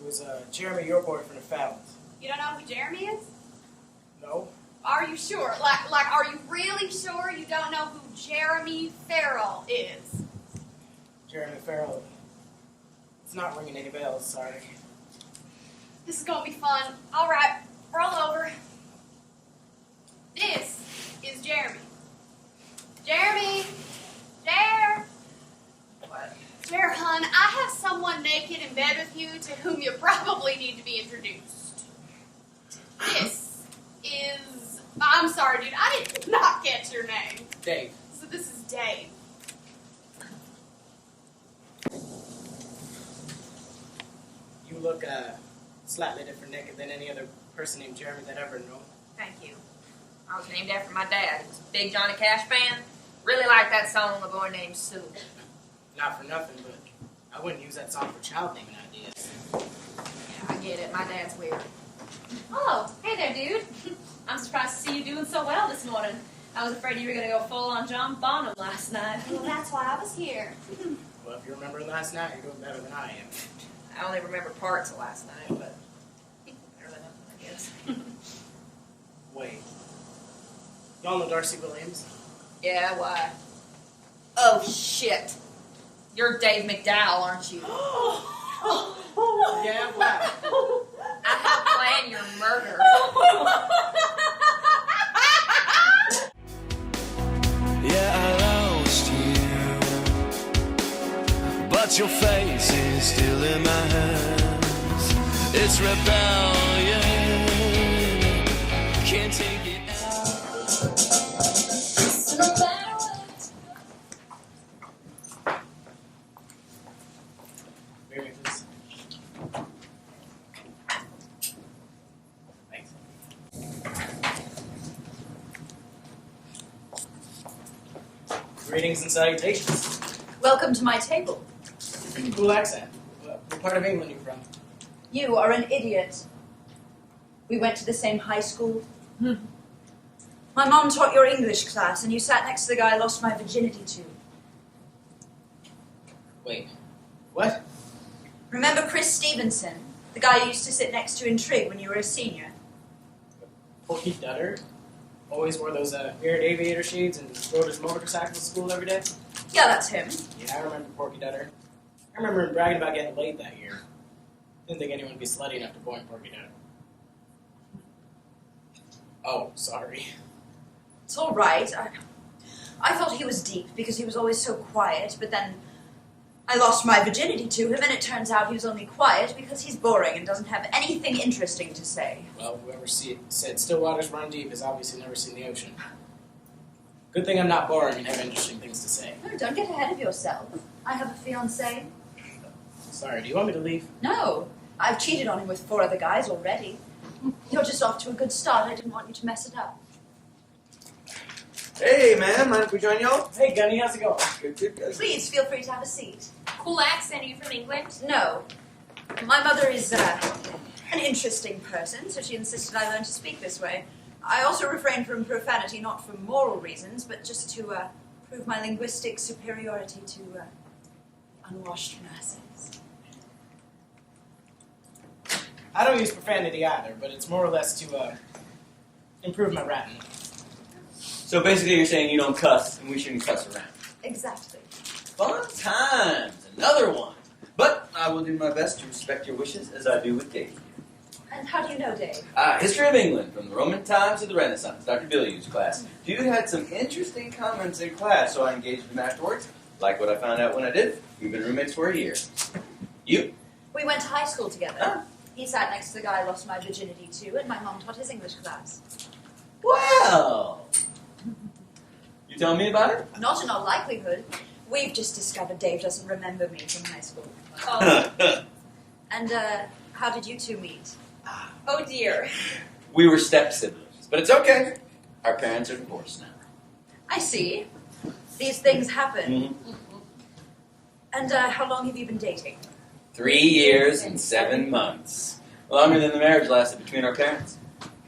was Jeremy, your boyfriend, or Fallon's? You don't know who Jeremy is? No. Are you sure? Like, are you really sure you don't know who Jeremy Farrell is? Jeremy Farrell. It's not ringing any bells, sorry. This is gonna be fun. All right, roll over. This is Jeremy. Jeremy! Jer! What? Jer, hun, I have someone naked in bed with you to whom you probably need to be introduced. This is... I'm sorry, dude. I did not get your name. Dave. So this is Dave. You look slightly different naked than any other person named Jeremy that ever known. Thank you. I was named after my dad. He was a big Johnny Cash fan. Really liked that song, A Boy Named Sue. Not for nothing, but I wouldn't use that song for child naming ideas. Yeah, I get it. My dad's weird. Oh, hey there, dude. I'm surprised to see you doing so well this morning. I was afraid you were going to go full on John Bonham last night. Well, that's why I was here. Well, if you remember last night, you're doing better than I am. I only remember parts of last night, but better than nothing, I guess. Wait. Y'all know Darcy Williams? Yeah, why? Oh, shit. You're Dave McDowell, aren't you? Yeah, why? I helped plan your murder. Yeah, I lost you, but your face is still in my hands. It's rebellion, can't take it. Bear with me, please. Thanks. Greetings and salutations. Welcome to my table. Pretty cool accent. What part of England are you from? You are an idiot. We went to the same high school. My mom taught your English class, and you sat next to the guy I lost my virginity to. Wait. What? Remember Chris Stevenson, the guy you used to sit next to in Trig when you were a senior? Porky Dutter? Always wore those weird aviator shades and rode his motorcycle to school every day? Yeah, that's him. Yeah, I remember Porky Dutter. I remember him bragging about getting laid that year. Didn't think anyone would be slutty enough to point Porky Dutter. Oh, sorry. It's all right. I thought he was deep because he was always so quiet, but then I lost my virginity to him, and it turns out he was only quiet because he's boring and doesn't have anything interesting to say. Well, whoever said still waters run deep has obviously never seen the ocean. Good thing I'm not boring and have interesting things to say. No, don't get ahead of yourself. I have a fiancé. Sorry, do you want me to leave? No, I've cheated on him with 4 other guys already. You're just off to a good start. I didn't want you to mess it up. Hey, man, mind if we join y'all? Hey, Gunny, how's it going? Good, guys. Please feel free to have a seat. Cool accent. Are you from England? No, my mother is an interesting person, so she insisted I learn to speak this way. I also refrain from profanity, not for moral reasons, but just to prove my linguistic superiority to unwashed masses. I don't use profanity either, but it's more or less to improve my rapping. So basically you're saying you don't cuss and we shouldn't cuss around. Exactly. Fun times, another one. But I will do my best to respect your wishes as I do with Dave. And how do you know, Dave? History of England, from the Roman times to the Renaissance, Dr. Billiard's class. Dude had some interesting comments in class, so I engaged him afterwards. Like what I found out when I did. We've been roommates for a year. You? We went to high school together. Huh? He sat next to the guy I lost my virginity to, and my mom taught his English class. Well, you telling me about it? Not in all likelihood. We've just discovered Dave doesn't remember me from high school. Oh, And, how did you two meet? oh dear. We were step-siblings, but it's okay. Our parents are divorced now. I see. These things happen. Mm-hmm. And, how long have you been dating? 3 years and 7 months. Longer than the marriage lasted between our parents.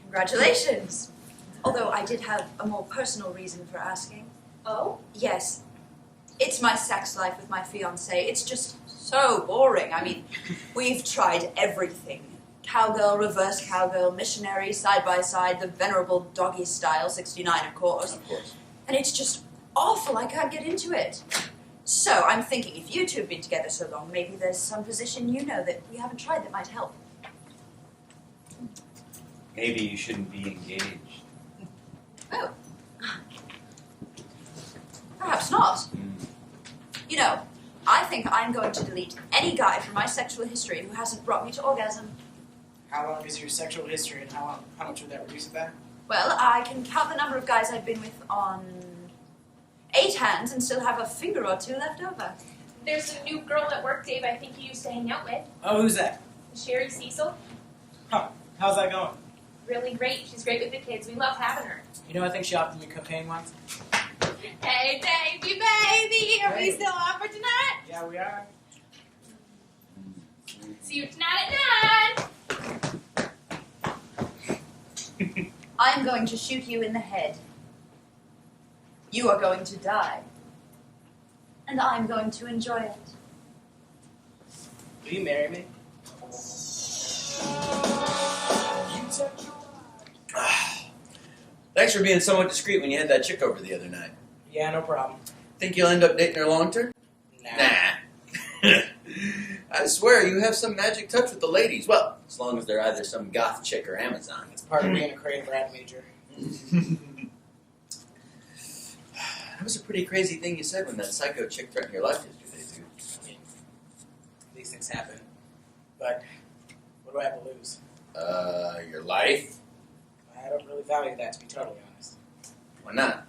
Congratulations. Although I did have a more personal reason for asking. Oh? Yes. It's my sex life with my fiancé. It's just So boring. I mean, we've tried everything. Cowgirl, reverse cowgirl, missionary, side by side, the venerable doggy style, 69 of course. Of course. And it's just awful. I can't get into it. So I'm thinking if you two have been together so long, maybe there's some position you know that we haven't tried that might help. Maybe you shouldn't be engaged. Oh. Perhaps not. You know, I think I'm going to delete any guy from my sexual history who hasn't brought me to orgasm. How long is your sexual history, and how much would that reduce it back? Well, I can count the number of guys I've been with on 8 hands and still have a finger or two left over. There's a new girl at work, Dave, I think you used to hang out with. Oh, who's that? Sherry Cecil. Huh. How's that going? Really great. She's great with the kids. We love having her. You know, I think she offered me cocaine once. Hey, Davey, baby, are we still on for tonight? Yeah, we are. See you tonight at 9. I'm going to shoot you in the head. You are going to die. And I'm going to enjoy it. Will you marry me? Thanks for being somewhat discreet when you had that chick over the other night. Yeah, no problem. Think you'll end up dating her long term? Nah. I swear you have some magic touch with the ladies. Well, as long as they're either some goth chick or Amazon. It's part of being a creative rad major. That was a pretty crazy thing you said when that psycho chick threatened your life yesterday, dude. I mean, these things happen. But what do I have to lose? Your life? I don't really value that, to be totally honest. Why not?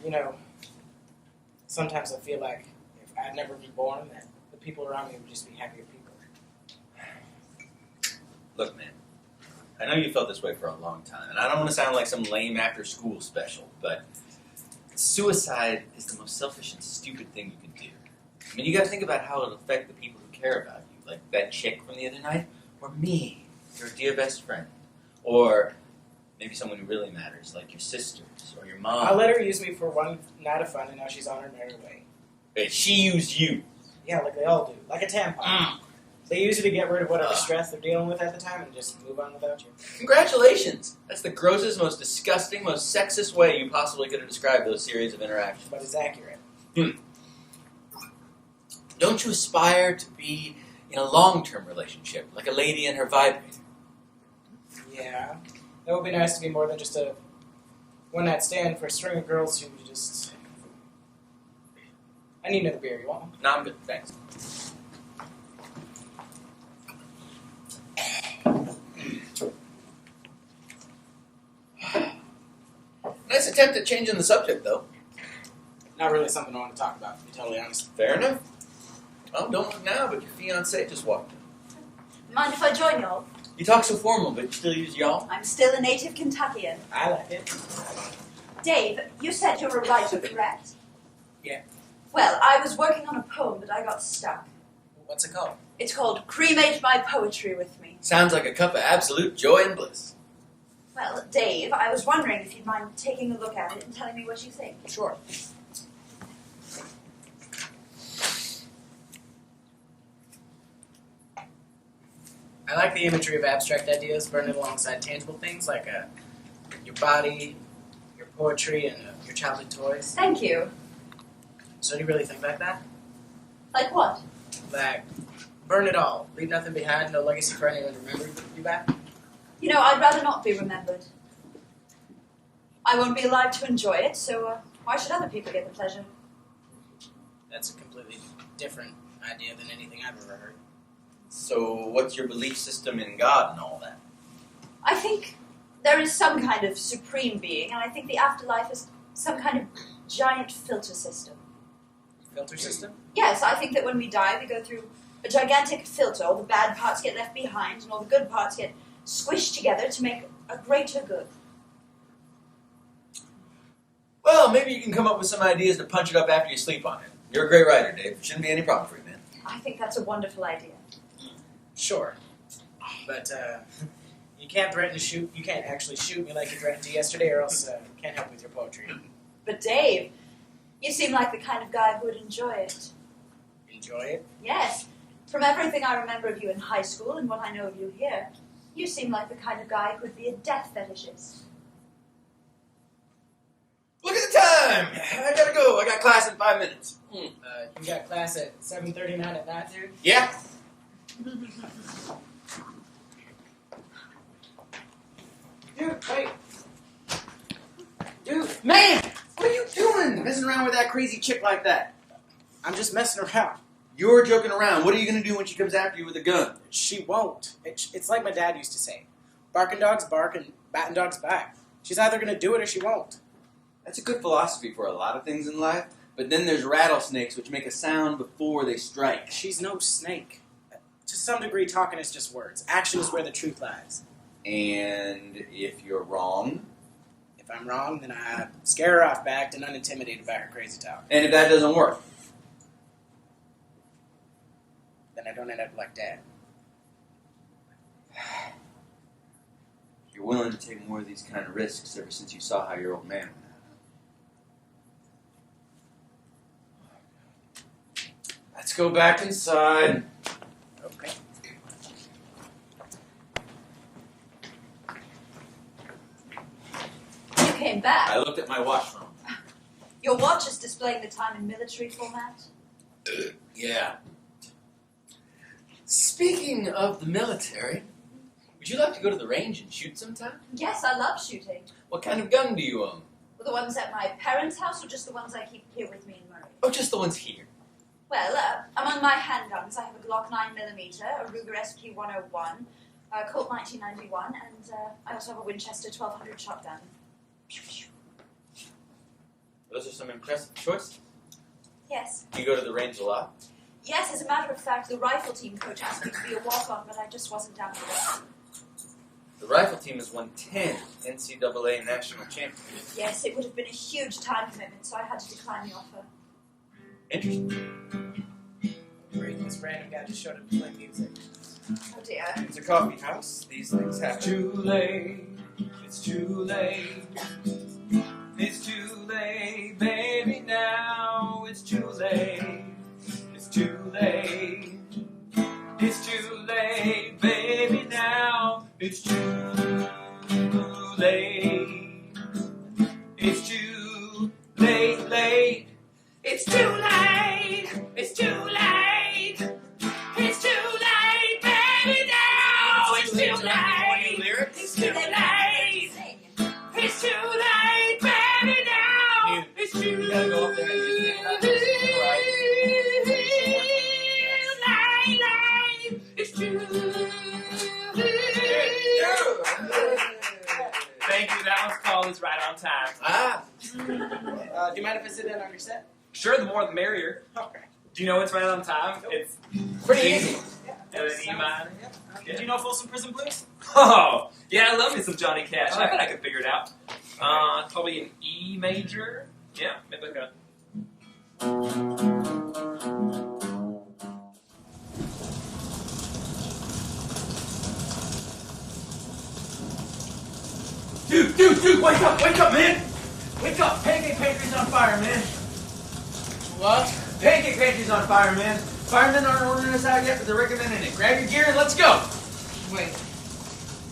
You know, sometimes I feel like if I'd never been born, that the people around me would just be happier people. Look, man, I know you felt this way for a long time, and I don't want to sound like some lame after-school special, but suicide is the most selfish and stupid thing you can do. I mean, you got to think about how it'll affect the people who care about you, like that chick from the other night, or me, your dear best friend, or maybe someone who really matters, like your sisters or your mom. I let her use me for one night of fun, and now she's on her merry way. Hey, she used you. Yeah, like they all do. Like a tampon. They use it to get rid of whatever stress they're dealing with at the time and just move on without you. Congratulations! That's the grossest, most disgusting, most sexist way you possibly could have described those series of interactions. But it's accurate. Don't you aspire to be in a long-term relationship, like a lady and her vibrator? Yeah. That would be nice to be more than just a one-night stand for a string of girls who just... I need another beer. You want one? No, I'm good, thanks. Nice attempt at changing the subject, though. Not really something I want to talk about, to be totally honest. Fair enough. Well, don't look now, but your fiancé just walked in. Mind if I join y'all? You talk so formal, but you still use y'all? I'm still a native Kentuckian. I like it. Dave, you said you're a writer, correct? Yeah. Well, I was working on a poem, but I got stuck. What's it called? It's called Cremate My Poetry With Me. Sounds like a cup of absolute joy and bliss. Well, Dave, I was wondering if you'd mind taking a look at it and telling me what you think. Sure. I like the imagery of abstract ideas burning alongside tangible things like your body, your poetry, and your childhood toys. Thank you. So do you really think like that? Like what? Like, burn it all. Leave nothing behind, no legacy for anyone to remember you back? You know, I'd rather not be remembered. I won't be alive to enjoy it, so why should other people get the pleasure? That's a completely different idea than anything I've ever heard. So what's your belief system in God and all that? I think there is some kind of supreme being, and I think the afterlife is some kind of giant filter system. Filter system? Yes, I think that when we die, we go through a gigantic filter. All the bad parts get left behind, and all the good parts get squished together to make a greater good. Well, maybe you can come up with some ideas to punch it up after you sleep on it. You're a great writer, Dave. Shouldn't be any problem for you, man. I think that's a wonderful idea. Sure. But, you can't threaten to shoot. You can't actually shoot me like you threatened to yesterday, or else can't help with your poetry. But Dave, you seem like the kind of guy who would enjoy it. enjoy it? Yes. From everything I remember of you in high school and what I know of you here, you seem like the kind of guy who could be a death fetishist. Look at the time! I gotta go. I got class in 5 minutes. You got class at 7:39 at night, dude? Yeah. Dude, wait. Dude, man! What are you doing? Messing around with that crazy chick like that? I'm just messing around. You're joking around. What are you gonna do when she comes after you with a gun? She won't. It's like my dad used to say. Barking dogs bark and batting dogs bite. She's either going to do it or she won't. That's a good philosophy for a lot of things in life, but then there's rattlesnakes which make a sound before they strike. She's no snake. To some degree, talking is just words. Action is where the truth lies. And if you're wrong? If I'm wrong, then I scare her off by acting unintimidated by her crazy talk. And if that doesn't work? Then I don't end up like Dad. You're willing to take more of these kind of risks ever since you saw how your old man went out. Let's go back inside. Okay. You came back. I looked at my watch phone. Your watch is displaying the time in military format. Yeah. Speaking of the military, would you like to go to the range and shoot sometime? Yes, I love shooting. What kind of gun do you own? The ones at my parents' house or just the ones I keep here with me in Murray? Oh, just the ones here. Well, among my handguns, I have a Glock 9mm, a Ruger SP-101, a Colt 1991, and I also have a Winchester 1200 shotgun. Those are some impressive choices. Yes. Do you go to the range a lot? Yes, as a matter of fact, the rifle team coach asked me to be a walk-on, but I just wasn't down for it. The rifle team has won 10 NCAA national championships. Yes, it would have been a huge time commitment, so I had to decline the offer. Interesting. Great, this random guy just showed up to play music. Oh dear. It's a coffee house. These things happen. Too late, it's too late. It's too late, baby, now. It's too late. It's too late. It's too late, baby, now. It's too late. It's too late, late. It's too late. It's too late. It's too late, baby, now. It's too late. It's too late. It's too late, baby, now. It's too late. You gotta go up there and use it. It's too Thank you. That one's called It's Right on Time. Ah. Do you mind if I sit down on your set? Sure, the more the merrier. Okay. Do you know It's Right on Time? It's Pretty easy. And then E minor. Did you know Folsom Prison Blues? Oh, yeah, I love me some Johnny Cash. I bet I could figure it out. Probably an E major. Yeah, maybe like a. Dude, wake up, man! Wake up! Pancake Pantry's on fire, man! What? Pancake Pantry's on fire, man! Firemen aren't ordering us out yet, but they're recommending it. Grab your gear and let's go! Wait.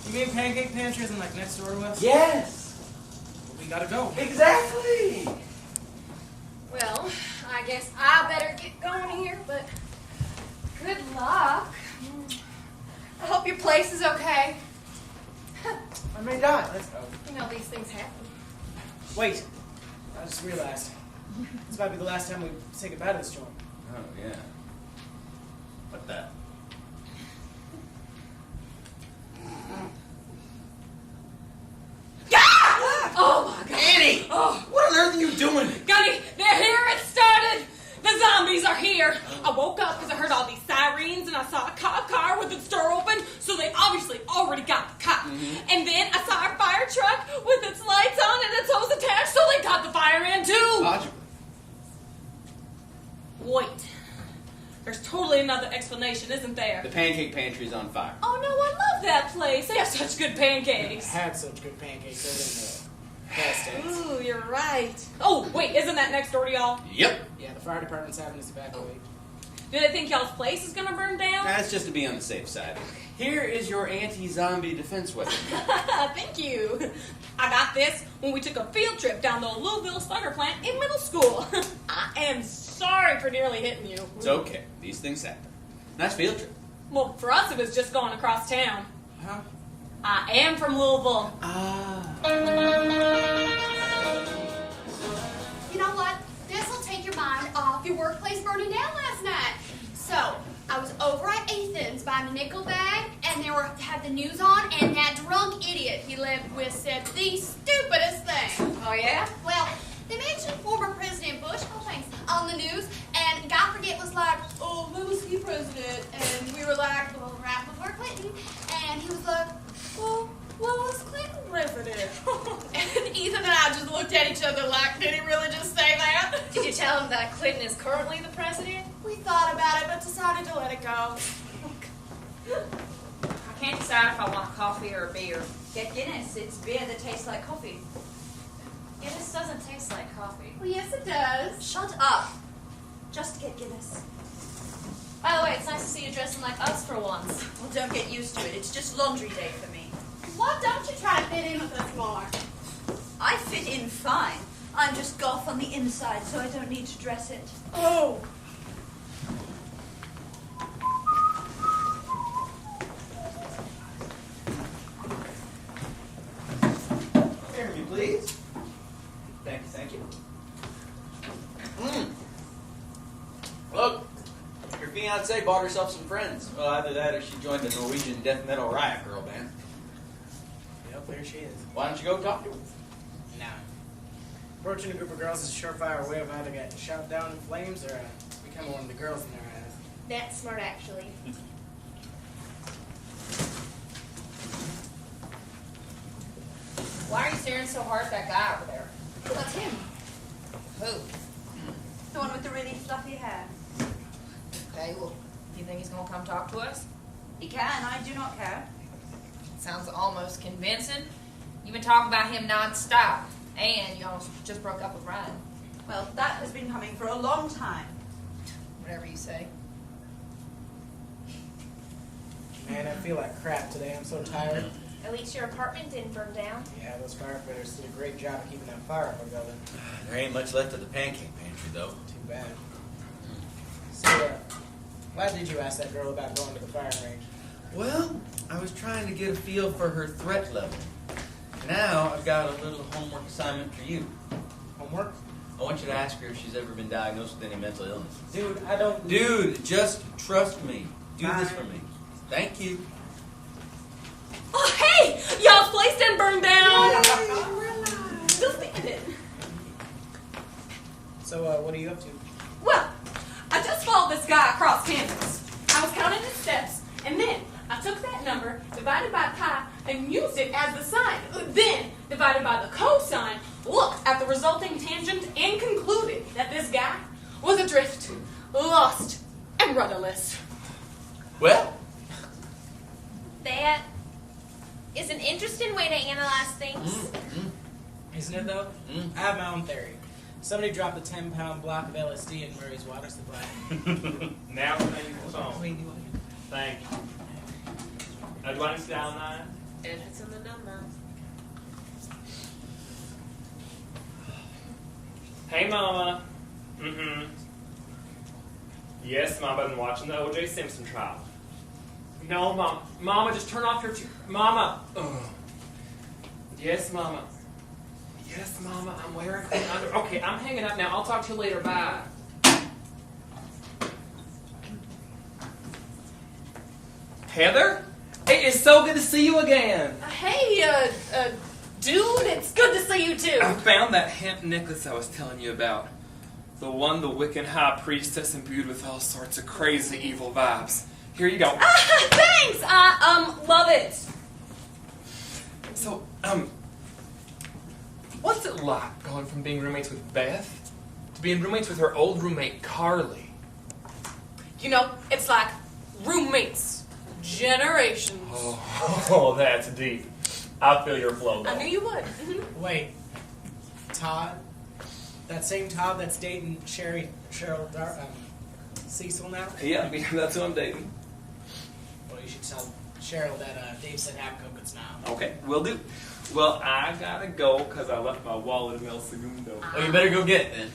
You mean Pancake Pantry isn't like next door to us? Yes! Well, we gotta go. Exactly! Well, I guess I better get going here, but good luck. I hope your place is okay. I may die. Let's go. You know, these things happen. Wait. I just realized. This might be the last time we say goodbye to this joint. Oh, yeah. What that? Oh my God. Annie! Oh, What on earth are you doing? Gunny, they're here. It started. The zombies are here. I woke up because I heard all these sirens and I saw a cop car with its door open, so they obviously already got the cop. And then I saw a fire truck with its lights on and its hose attached, so they got the fireman too. Logical. Wait. There's totally another explanation, isn't there? The Pancake Pantry's on fire. Oh no, I love that place. They have such good pancakes. Had such good pancakes over in the past days. Ooh, you're right. Oh, wait, isn't that next door to y'all? Yep. Yeah, the fire department's having us evacuate. Do they think y'all's place is gonna burn down? That's just to be on the safe side. Here is your anti-zombie defense weapon. Thank you. I got this when we took a field trip down the Louisville starter plant in middle school. I am sorry for nearly hitting you. It's okay. These things happen. Nice field trip. Well, for us it was just going across town. Huh? I am from Louisville. You know what? This'll take your mind off your workplace burning down last night. So, I was over at Ethan's buying a nickel bag, and they had the news on, and that drunk idiot he lived with said the stupidest thing. Oh, yeah? Well, they mentioned former President Bush, on the news, and Guy Forget was like, oh, who was he president? And we were like, well, right before Clinton. And he was like, well, what was Clinton president? And Ethan and I just looked at each other like, did he really just say that? Did you tell him that Clinton is currently the president? We thought about it, but decided to let it go. I can't decide if I want coffee or a beer. Get Guinness. It's beer that tastes like coffee. Guinness doesn't taste like coffee. Well, yes, it does. Shut up. Just get Guinness. By the way, it's nice to see you dressing like us for once. Well, don't get used to it. It's just laundry day for me. Why don't you try to fit in with us more? I fit in fine. I'm just goth on the inside, so I don't need to dress it. Oh. Here, me please. Thank you. Look, your fiance bought herself some friends. Well, either that or she joined the Norwegian death metal riot girl band. Yep, there she is. Why don't you go talk to her? Now, approaching a group of girls is a surefire way of either getting shot down in flames or becoming one of the girls in their eyes. That's smart, actually. Why are you staring so hard at that guy over there? That's him. Who? The one with the really fluffy hair. Okay, well, do you think he's gonna come talk to us? He can. I do not care. Sounds almost convincing. You've been talking about him non-stop, and you almost just broke up with Ryan. Well, that has been coming for a long time. Whatever you say. Man, I feel like crap today. I'm so tired. At least your apartment didn't burn down. Yeah, those firefighters did a great job of keeping that fire up our building. There ain't much left of the pancake pantry, though. Too bad. So, why did you ask that girl about going to the firing range? Well, I was trying to get a feel for her threat level. Now I've got a little homework assignment for you. Homework? I want you to ask her if she's ever been diagnosed with any mental illness. Dude, I don't... Dude, just trust me. Do this for me. Thank you. Oh, hey! Y'all's place didn't burn down! Still standing. So, what are you up to? Well, I just followed this guy across campus. I was counting his steps, and then I took that number, divided by pi, and used it as the sign. Then, divided by the cosine, looked at the resulting tangent and concluded that this guy was adrift, lost, and rudderless. Well, That is an interesting way to analyze things. Isn't it, though? I have my own theory. Somebody dropped a 10-pound block of LSD in Murray's water supply. Now we're making the song. Thank you. Now, do you want to dial 9? If it's in the number. Hey, Mama. Yes, Mom, I've been watching the O.J. Simpson trial. No, Mom. Mama, just turn off your... Mama. Ugh. Yes, Mama. Yes, Mama, I'm wearing clean underwear. Okay, I'm hanging up now. I'll talk to you later. Bye. Heather? It is so good to see you again. Hey, dude, it's good to see you too. I found that hemp necklace I was telling you about. The one the Wiccan high priestess imbued with all sorts of crazy evil vibes. Here you go. Thanks! I, love it. So, what's it like going from being roommates with Beth to being roommates with her old roommate, Carly? You know, it's like roommates. Generations. Oh, that's deep. I feel your flow. I knew you would. Wait. Todd? That same Todd that's dating Cheryl Cecil now? Yeah, that's who I'm dating. Well, you should tell Cheryl that Dave said Abigail could smile. Okay, will do. Well, I gotta go because I left my wallet in El Segundo. Well, you better go get it then.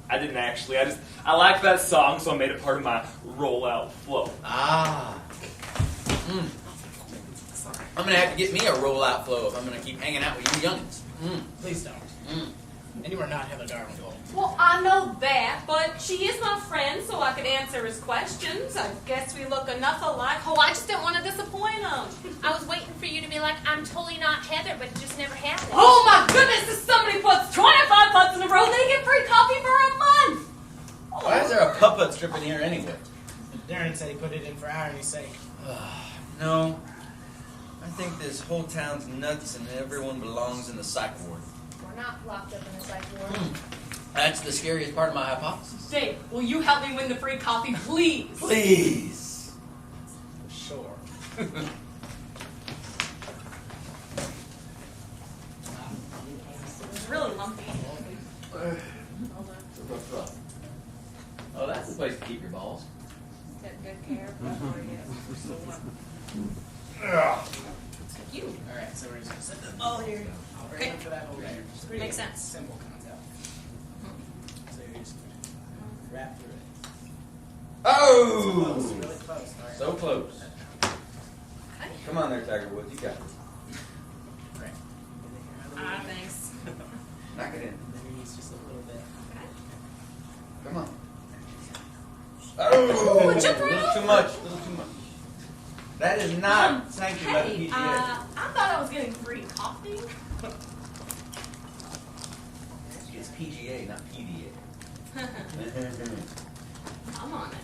I didn't actually. I like that song, so I made it part of my rollout flow. Ah. I'm gonna have to get me a rollout flow if I'm gonna keep hanging out with you youngins. Please don't. And you are not Heather Darwin Gold. Well, I know that, but she is my friend, so I could answer his questions. I guess we look enough alike. Oh, I just didn't want to disappoint him. I was waiting for you to be like, I'm totally not Heather, but it just never happened. Oh my goodness, if somebody puts 25 putts in a row, they get free coffee for a month. Why is there a putt strip in here anyway? Darren said he put it in for irony's sake. No. I think this whole town's nuts and everyone belongs in the psych ward. We're not locked up in a psych ward. That's the scariest part of my hypothesis. Dave, will you help me win the free coffee, please? Please. Sure. It's really lumpy. Oh, that's the place to keep your balls. Take good care of them for you. You. Alright, so we're just gonna set the ball here. I'll bring Okay. them for that whole day. It's pretty Makes sense. simple concept. So you're just gonna wrap through it. Oh! Close, really close. All right. So close. Okay. Come on there, Tiger Woods. You got this. Right. Thanks. Knock it in. And then your knees just a little bit. Come on. Oh! Ooh, jump right little too over. much. Little too much. That is not sanctioned by the Hey, PGA. I thought I was getting free coffee. It's PGA, not PDA. I'm on it.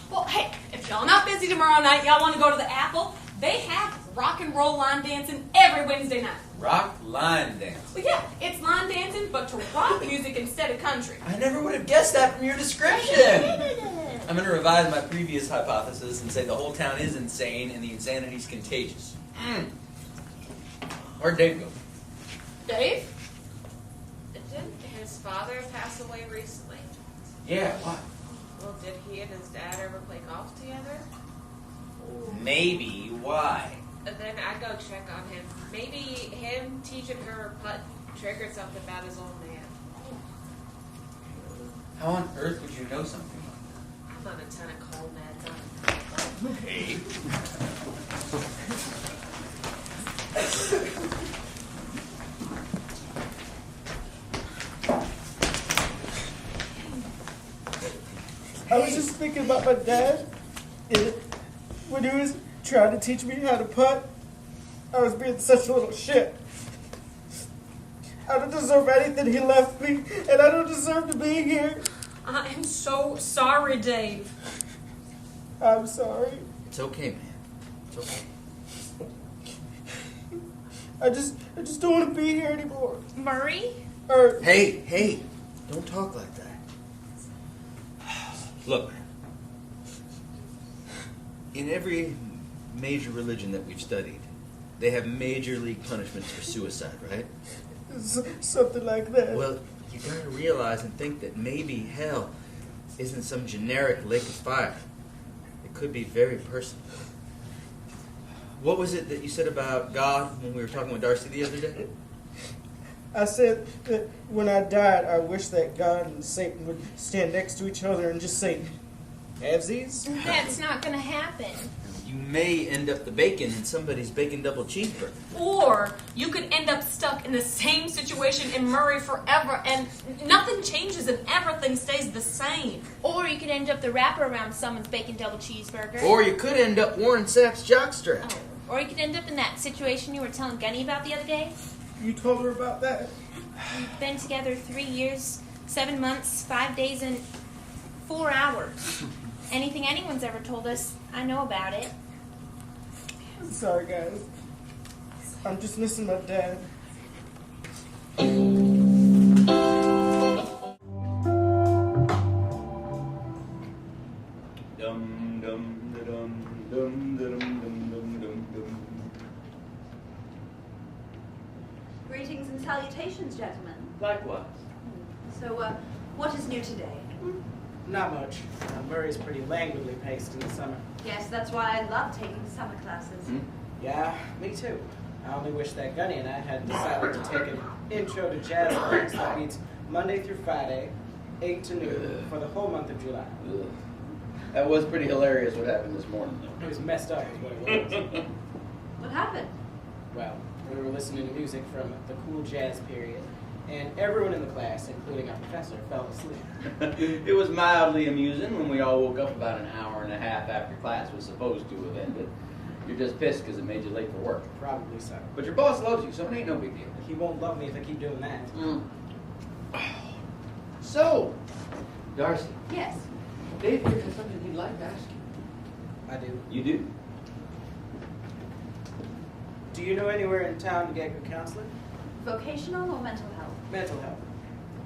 Well, hey, if y'all not busy tomorrow night, y'all want to go to the Apple? They have rock and roll line dancing every Wednesday night. Rock line dance. Well, yeah, it's line dancing, but to rock music instead of country. I never would have guessed that from your description. I'm going to revise my previous hypothesis and say the whole town is insane and the insanity is contagious. Where'd Dave go? Dave? Didn't his father pass away recently? Yeah, why? Well, did he and his dad ever play golf together? Maybe. Why? And then I'd go check on him. Maybe him teaching her putt triggered something about his old man. How on earth would you know something like I'm on a ton of cold meds. that? Hey. I was just thinking about my dad. When he was trying to teach me how to putt, I was being such a little shit. I don't deserve anything he left me, and I don't deserve to be here. I am so sorry, Dave. I'm sorry. It's okay, man. It's okay. I just don't want to be here anymore. Murray? Or Hey, don't talk like that. Look, man. In every major religion that we've studied, they have major league punishments for suicide, right? something like that. Well, you gotta realize and think that maybe hell isn't some generic lake of fire. It could be very personal. What was it that you said about God when we were talking with Darcy the other day? I said that when I died, I wish that God and Satan would stand next to each other and just say, "Halvesies?" That's not gonna happen. You may end up the bacon in somebody's bacon double cheeseburger. Or you could end up stuck in the same situation in Murray forever, and nothing changes and everything stays the same. Or you could end up the wrapper around someone's bacon double cheeseburger. Or you could end up Warren Sapp's jockstrap. Oh. Or you could end up in that situation you were telling Gunny about the other day. You told her about that? We've been together 3 years, 7 months, 5 days, and 4 hours. Anything anyone's ever told us, I know about it. I'm sorry, guys. I'm just missing my dad. Dum dum dum dum dum dum dum dum dum. Greetings and salutations, gentlemen. Likewise. So, what is new today? Not much. Murray's pretty languidly paced in the summer. Yes, that's why I love taking summer classes. Yeah, me too. I only wish that Gunny and I had decided to take an intro to jazz class that meets Monday through Friday, 8 to noon, for the whole month of July. Ugh. That was pretty hilarious what happened this morning, though. It was messed up is what it was. What happened? Well, we were listening to music from the cool jazz period, and everyone in the class, including our professor, fell asleep. It was mildly amusing when we all woke up about an hour and a half after class was supposed to have ended. You're just pissed because it made you late for work. Probably so. But your boss loves you, so it ain't no big deal. He won't love me if I keep doing that. So, Darcy, Yes. Dave here has something he'd like to ask you. I do. You do? Do you know anywhere in town to get good counseling? Vocational or mental health? Mental health.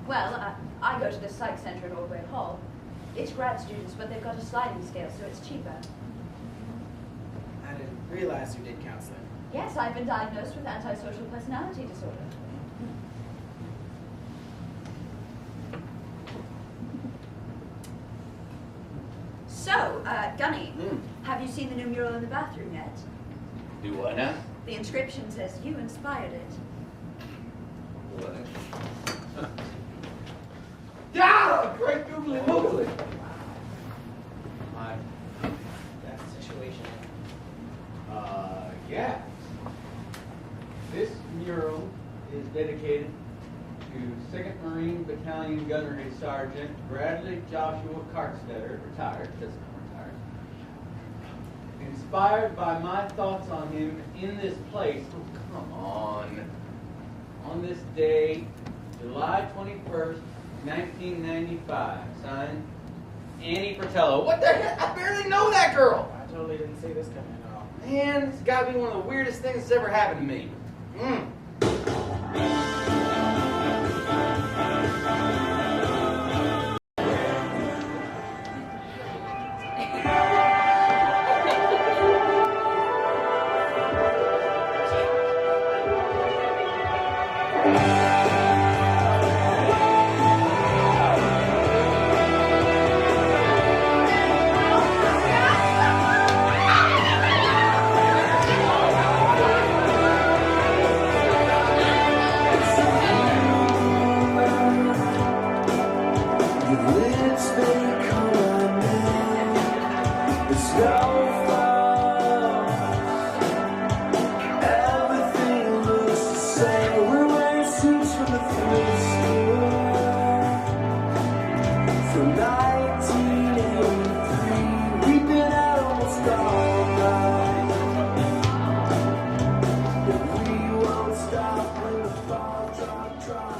Well, I go to the psych center at Ordway Hall. It's grad students, but they've got a sliding scale, so it's cheaper. I didn't realize you did counseling. Yes, I've been diagnosed with antisocial personality disorder. So, Gunny, have you seen the new mural in the bathroom yet? Do what now? The inscription says you inspired it. What? Yeah! Great googly moogly! That situation. Yeah. This mural is dedicated to 2nd Marine Battalion Gunnery Sergeant Bradley Joshua Carkstetter, retired, doesn't retired. Inspired by my thoughts on him in this place, oh come on this day, July 21st, 1995, signed, Annie Fratello. What the heck? I barely know that girl! I totally didn't see this coming at all. Man, it's gotta be one of the weirdest things that's ever happened to me.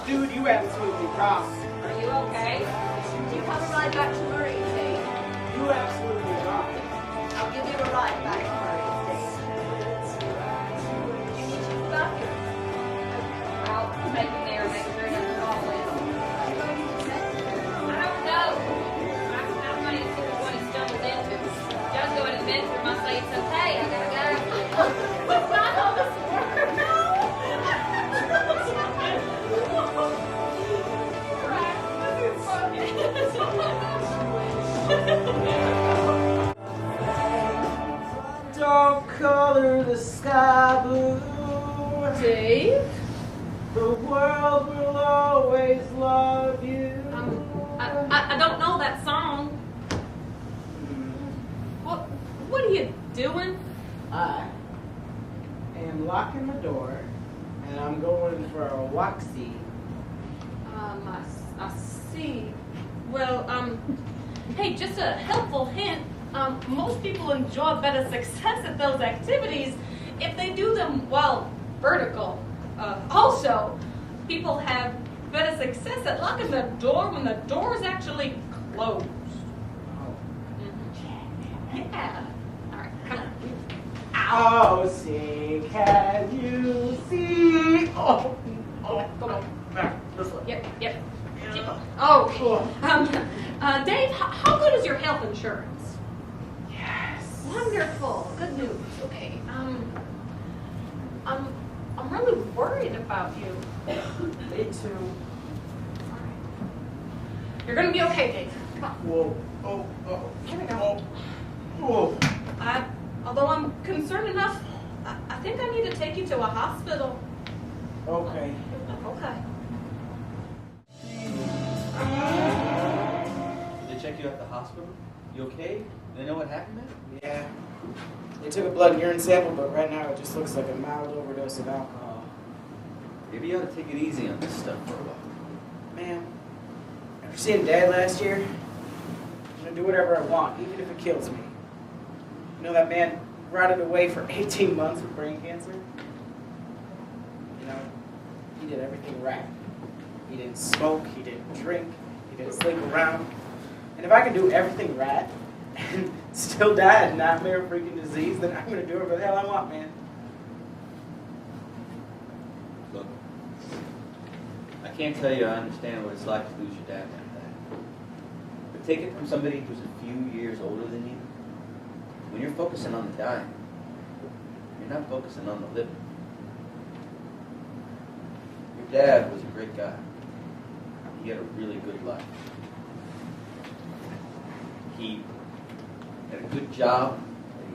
Dude, you absolutely rock. Are you okay? Do you have a ride back to Murray, Dave? You absolutely rock. I'll give you a ride back to Murray, Dave. Do you need to use the bathroom? I'll make it there, make sure it doesn't fall in. Are you going to the I don't know. I'm not even sure what he stumbled into. Just go in his bedroom, I say it's okay, I gotta go. That's not how this works. Don't color the sky blue. Dave? The world will always love you. I don't know that song. What are you doing? I am locking the door, and I'm going for a waxy. I see. Well, hey, just a helpful hint. Most people enjoy better success at those activities if they do them while vertical. Also, people have better success at locking the door when the door is actually closed. Yeah. All right, come on. Oh, see, can you see? Oh, come on. Back, this way. Yep. Keep going. Okay. Dave, how good is your health insurance? Yes. Wonderful. Good news. Okay. I'm really worried about you. Me too. All right. You're gonna be okay, Dave. Whoa. Oh. Here we go. Whoa. Although I'm concerned enough, I think I need to take you to a hospital. Okay. Okay. Did they check you at the hospital? You okay? They know what happened, man? Yeah. They took a blood and urine sample, but right now it just looks like a mild overdose of alcohol. Maybe you ought to take it easy on this stuff for a while. Man, after seeing Dad last year, I'm gonna do whatever I want, even if it kills me. You know that man rotted away for 18 months with brain cancer? You know, he did everything right. He didn't smoke, he didn't drink, he didn't sleep around. And if I can do everything right and still die of nightmare freaking disease, then I'm gonna do whatever the hell I want, man. Look, I can't tell you I understand what it's like to lose your dad like that. But take it from somebody who's a few years older than you. When you're focusing on the dying, you're not focusing on the living. Your dad was a great guy. He had a really good life. He had a good job that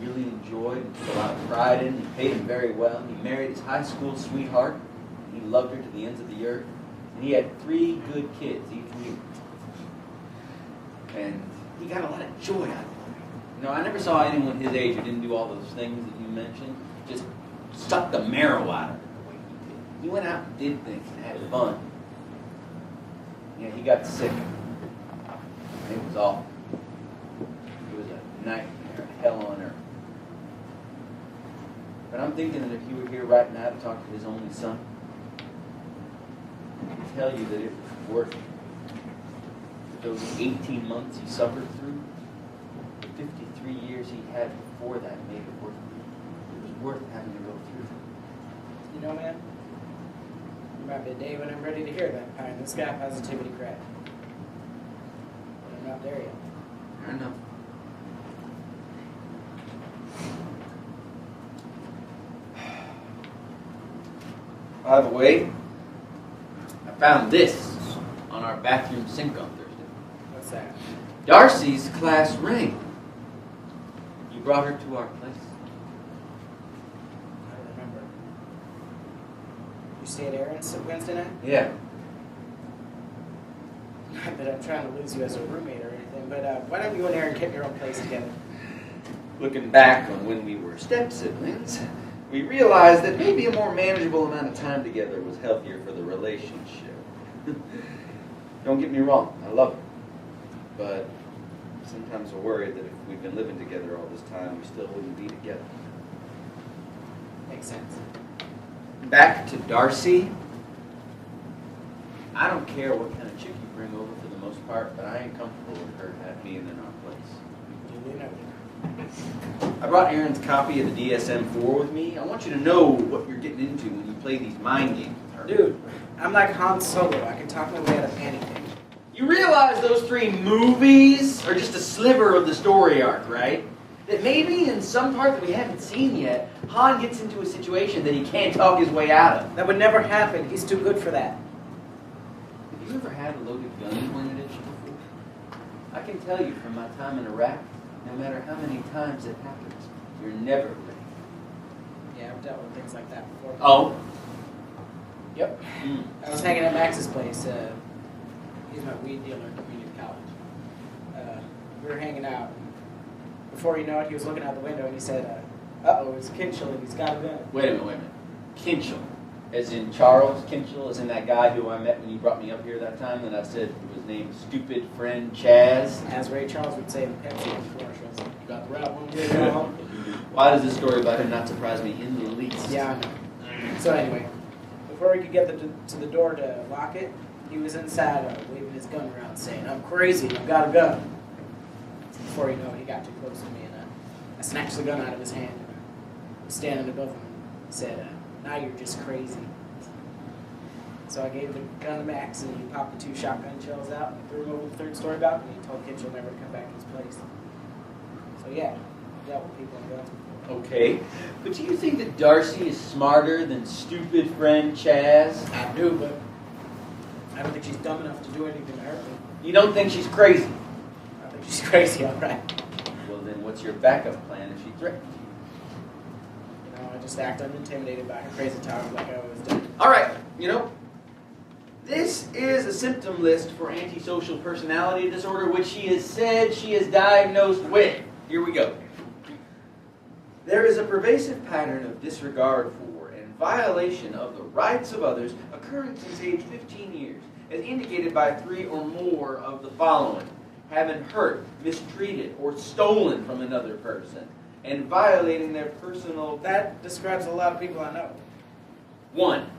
he really enjoyed and took a lot of pride in. He paid him very well. He married his high school sweetheart. He loved her to the ends of the earth. And he had 3 good kids, each week. And he got a lot of joy out of it. You know, I never saw anyone his age who didn't do all those things that you mentioned. Just suck the marrow out of it the way he did. He went out and did things and had fun. Yeah, he got sick. And it was awful. It was a nightmare, a hell on earth. But I'm thinking that if you were here right now to talk to his only son, he'd tell you that it was worth it. That those 18 months he suffered through, the 53 years he had before that made it worth it. It was worth having to go through. You know, man, there might be a day when I'm ready to hear that pie in the sky positivity crap. But I'm not there yet. I know. By the way, I found this on our bathroom sink on Thursday. What's that? Darcy's class ring. You brought her to our place. I don't remember. You stay at Aaron's Wednesday night? Yeah. Not that I'm trying to lose you as a roommate or anything, but why don't you and Aaron get your own place together? Looking back on when we were step-siblings, we realized that maybe a more manageable amount of time together was healthier for the relationship. Don't get me wrong, I love her. But sometimes we're worried that if we've been living together all this time, we still wouldn't be together. Makes sense. Back to Darcy. I don't care what kind of chick you bring over for the most part, but I ain't comfortable with her being in our place. Duly noted. I brought Aaron's copy of the DSM-4 with me. I want you to know what you're getting into when you play these mind games with her. Dude, I'm like Han Solo. I can talk my way out of anything. You realize those 3 movies are just a sliver of the story arc, right? That maybe in some part that we haven't seen yet, Han gets into a situation that he can't talk his way out of. That would never happen. He's too good for that. Have you ever had a loaded gun pointed at you before? I can tell you from my time in Iraq, no matter how many times it happens, you're never ready. Yeah, I've dealt with things like that before. Oh? Yep. I was hanging at Max's place. He's my weed dealer at community college. We were hanging out. Before you know it, he was looking out the window and he said, uh-oh, it's Kinchel and he's got a gun. Wait a minute. Kinchel. As in Charles Kinchel, as in that guy who I met when you brought me up here that time, and I said it was named Stupid Friend Chaz. As Ray Charles would say in the Pepsi commercials, you got the right one, good girl. Why does this story about him not surprise me in the least? Yeah, I know. So anyway, before he could get to the door to lock it, he was inside waving his gun around saying, I'm crazy, I've got a gun. Before you know it, he got too close to me and I snatched the gun out of his hand and I was standing above him and said, now you're just crazy. So I gave the gun to Max and he popped the 2 shotgun shells out and threw them over the 3rd story balcony and told Kitchell never to come back to his place. So yeah, I dealt with people and guns before. Okay, but do you think that Darcy is smarter than Stupid Friend Chaz? I do, but I don't think she's dumb enough to do anything to hurt me. You don't think she's crazy? I think she's crazy, all right. Well, then what's your backup plan if she threatens you? You know, I just act unintimidated by her crazy talk like I always do. All right, this is a symptom list for antisocial personality disorder, which she has said she is diagnosed with. Here we go. There is a pervasive pattern of disregard for and violation of the rights of others occurring since age 15 years, as indicated by 3 or more of the following: having hurt, mistreated, or stolen from another person, and violating their personal... That describes a lot of people I know. 1.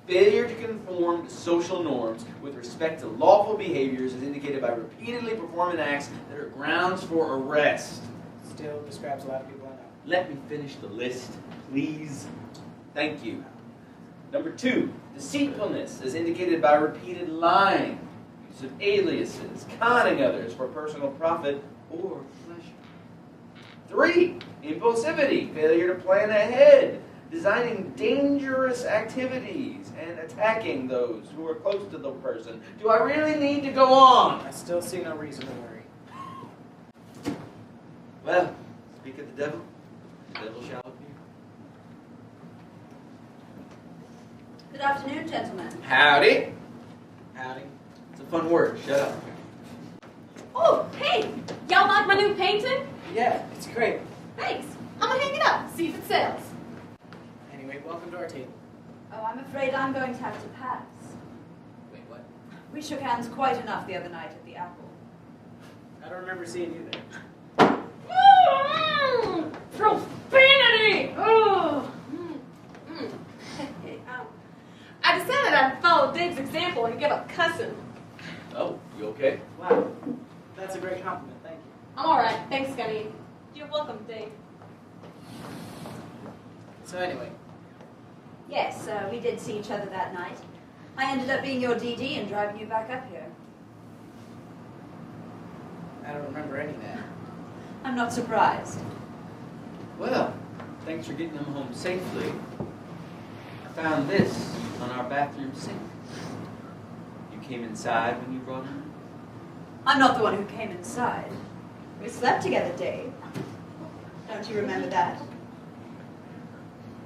Failure to conform to social norms with respect to lawful behaviors is indicated by repeatedly performing acts that are grounds for arrest. Still describes a lot of people I know. Let me finish the list, please. Thank you. Number 2, deceitfulness is indicated by repeated lying, use of aliases, conning others for personal profit or pleasure. 3, impulsivity, failure to plan ahead, designing dangerous activities and attacking those who are close to the person. Do I really need to go on? I still see no reason to worry. Well, speak of the devil shall appear. Good afternoon, gentlemen. Howdy. Howdy. It's a fun word. Shut up. Oh, hey! Y'all like my new painting? Yeah, it's great. Thanks. I'm gonna hang it up, see if it sells. Anyway, welcome to our table. Oh, I'm afraid I'm going to have to pass. Wait, what? We shook hands quite enough the other night at the Apple. I don't remember seeing you there. Profanity! Oh. I decided I'd follow Dave's example and give up cussing. Oh, you okay? Wow. That's a great compliment, thank you. I'm alright, thanks, Gunny. You're welcome, Dave. So anyway, Yes, we did see each other that night. I ended up being your DD and driving you back up here. I don't remember any of that. I'm not surprised. Well, thanks for getting them home safely. I found this on our bathroom sink. You came inside when you brought him in? I'm not the one who came inside. We slept together, Dave. Don't you remember that?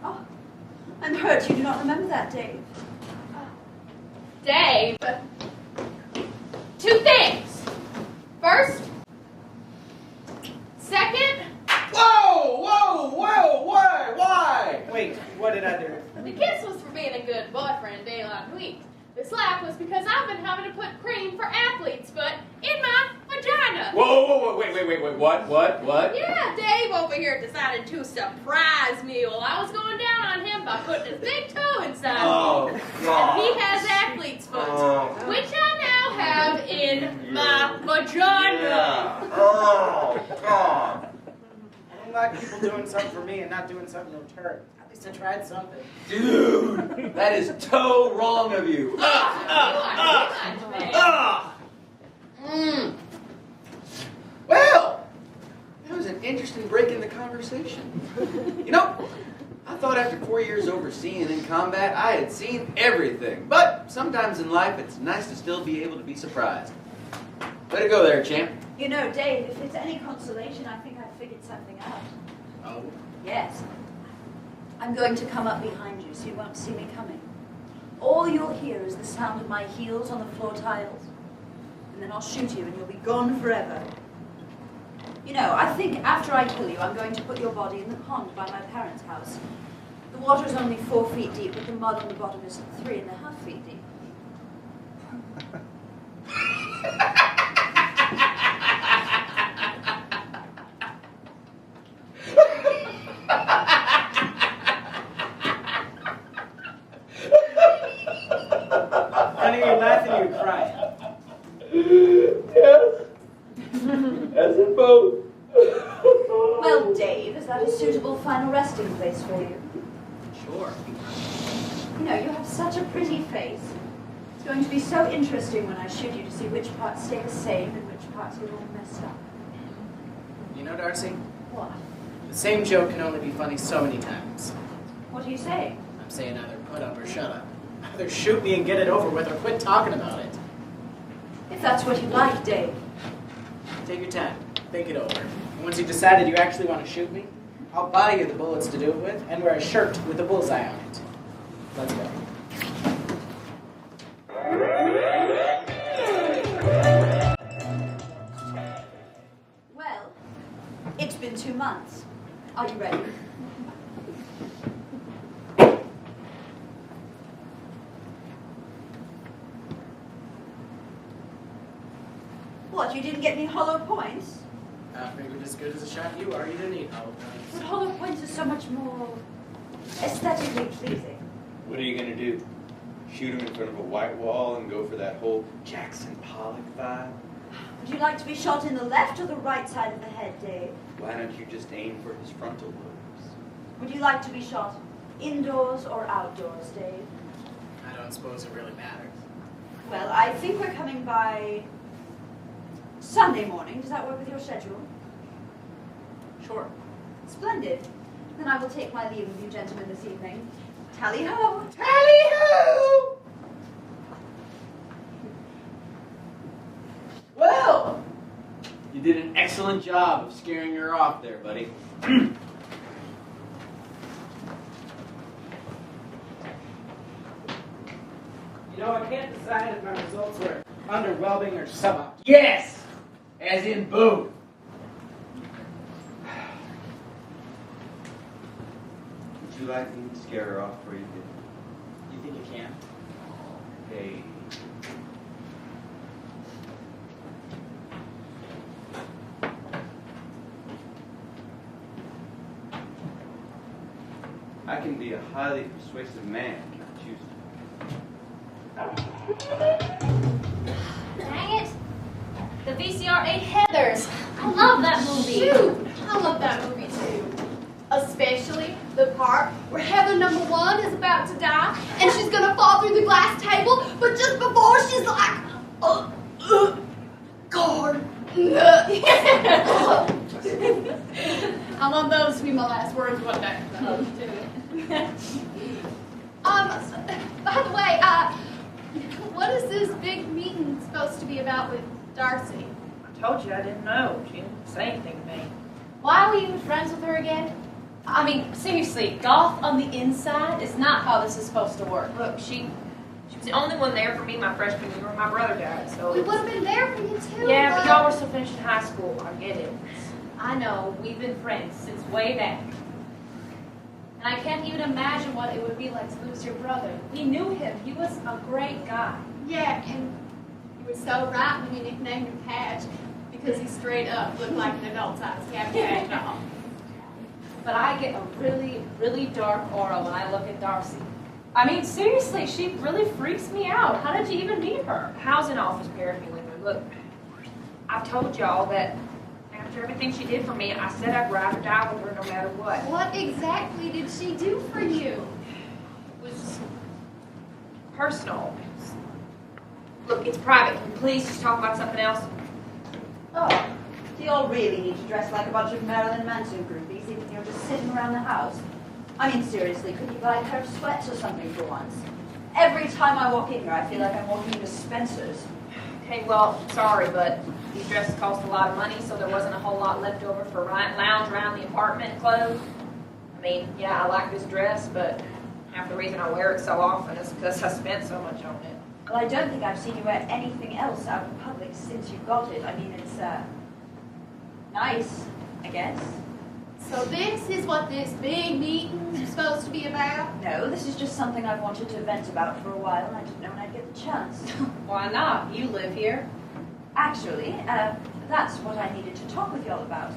Oh, I'm hurt you do not remember that, Dave. Dave, 2 things. First, second, Whoa! Why? Wait, what did I do? the kiss was for being a good boyfriend day last week. The slap was because I've been having to put cream for athlete's foot in my vagina. Whoa, wait, what? Yeah, Dave over here decided to surprise me while I was going down on him by putting his big toe inside me. God. He has athlete's foot, which I now have in my vagina. Oh, God. I don't like people doing something for me and not doing something in return. At least I tried something. Dude, that is toe wrong of you. Well, that was an interesting break in the conversation. I thought after 4 years overseeing in combat, I had seen everything. But sometimes in life, it's nice to still be able to be surprised. Way to go there, champ. You know, Dave, if it's any consolation, I think I've figured something out. Oh? Yes. I'm going to come up behind you so you won't see me coming. All you'll hear is the sound of my heels on the floor tiles. And then I'll shoot you and you'll be gone forever. You know, I think after I kill you, I'm going to put your body in the pond by my parents' house. The water is only 4 feet deep, but the mud on the bottom is 3.5 feet deep. Honey, you laughing or you crying? Yes. As in both. Well, Dave, is that a suitable final resting place for you? Sure. You know, you have such a pretty face. It's going to be so interesting when I shoot you to see which parts stay the same and which parts get all messed up. You know, Darcy, What? the same joke can only be funny so many times. What are you saying? I'm saying either put up or shut up. Either shoot me and get it over with or quit talking about it. If that's what you like, Dave. Take your time. Think it over. And once you've decided you actually want to shoot me, I'll buy you the bullets to do it with and wear a shirt with a bullseye on it. Let's go. Well, it's been 2 months. Are you ready? What, you didn't get any hollow points? I figured as good as a shot you are, you didn't need hollow points. But hollow points are so much more aesthetically pleasing. What are you gonna do? Shoot him in front of a white wall and go for that whole Jackson Pollock vibe? Would you like to be shot in the left or the right side of the head, Dave? Why don't you just aim for his frontal lobes? Would you like to be shot indoors or outdoors, Dave? I don't suppose it really matters. Well, I think we're coming by Sunday morning. Does that work with your schedule? Sure. Splendid. Then I will take my leave of you gentlemen this evening. Tally-ho! Tally-ho! Well, You did an excellent job of scaring her off there, buddy. you know, I can't decide if my results were underwhelming or suboptimal. Yes! As in both. Would you like me to scare her off for you? You think you can? Hey. I can be a highly persuasive man if I choose to. Dang it. The VCR 8 Heathers. I love that movie. Shoot! I love that movie too. Especially the part where Heather number 1 is about to die and she's gonna fall through the glass table, but just before she's like, God. I want those to be my last words one day. By the way, what is this big meeting supposed to be about with Darcy? I told you I didn't know. She didn't say anything to me. Why were you friends with her again? I mean, seriously, golf on the inside is not how this is supposed to work. Look, she was the only one there for me my freshman year when my brother died, so... We would have been there for you too. Yeah, but y'all were still finishing high school. I get it. I know, we've been friends since way back. And I can't even imagine what it would be like to lose your brother. We knew him. He was a great guy. Yeah, and you were so right when you nicknamed him Patch because he straight up looked like an adult-sized cabbage doll. But I get a really, really dark aura when I look at Darcy. I mean, seriously, she really freaks me out. How did you even meet her? Housing office paired me with her. Look, I've told y'all that after everything she did for me, I said I'd ride or die with her no matter what. What exactly did she do for you? It was personal. Look, it's private. Can we please just talk about something else? Oh, do you all really need to dress like a bunch of Marilyn Manson groupies even if you're just sitting around the house? I mean, seriously, could you buy a pair of sweats or something for once? Every time I walk in here, I feel like I'm walking into Spencer's. Okay, well, sorry, but these dresses cost a lot of money, so there wasn't a whole lot left over for lounge around the apartment clothes. I mean, yeah, I like this dress, but half the reason I wear it so often is because I spent so much on it. Well, I don't think I've seen you wear anything else out in public since you got it. I mean, it's, nice, I guess. So this is what this big meeting is supposed to be about? No, this is just something I've wanted to vent about for a while, and I didn't know when I'd get the chance. Why not? You live here. Actually, that's what I needed to talk with y'all about.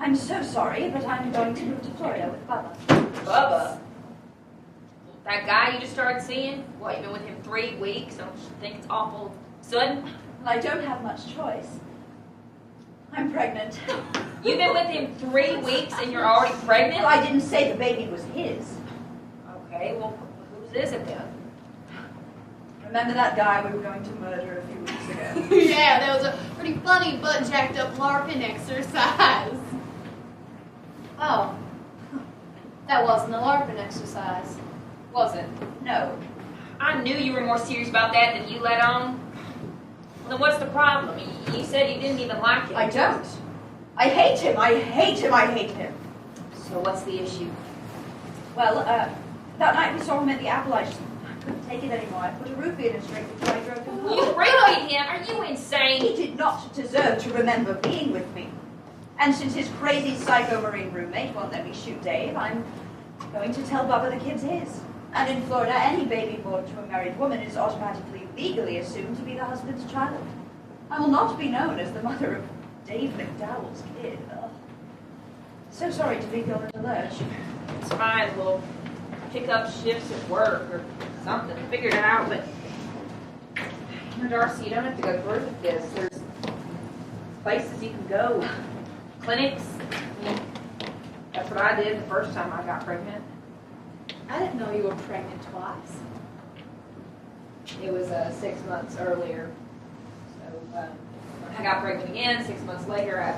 I'm so sorry, but I'm going to move to Florida with Bubba. Bubba? That guy you just started seeing? What, you've been with him 3 weeks? Don't you think it's awful sudden? Well, I don't have much choice. I'm pregnant. You've been with him 3 weeks and you're already pregnant? Well, I didn't say the baby was his. Okay, well, whose is it then? Remember that guy we were going to murder a few weeks ago? Yeah, that was a pretty funny but jacked up LARPing exercise. Oh, that wasn't a LARPing exercise, was it? No. I knew you were more serious about that than you let on. Then what's the problem? You said you didn't even like him. I don't. I hate him. I hate him. I hate him. So what's the issue? Well, that night we saw him at the apple, I couldn't take it anymore. I put a roofie in his drink before I drove him home. You roofied him? Are you insane? He did not deserve to remember being with me. And since his crazy psycho marine roommate won't let me shoot Dave, I'm going to tell Bubba the kid's his. And in Florida, any baby born to a married woman is automatically legally assumed to be the husband's child. I will not be known as the mother of Dave McDowell's kid. Ugh. So sorry to leave you all in the lurch. It's fine. We'll pick up shifts at work or something. Figure it out, but Darcy, you don't have to go through with this. There's places you can go. Clinics. That's what I did the first time I got pregnant. I didn't know you were pregnant twice. It was 6 months earlier. So when I got pregnant again 6 months later, I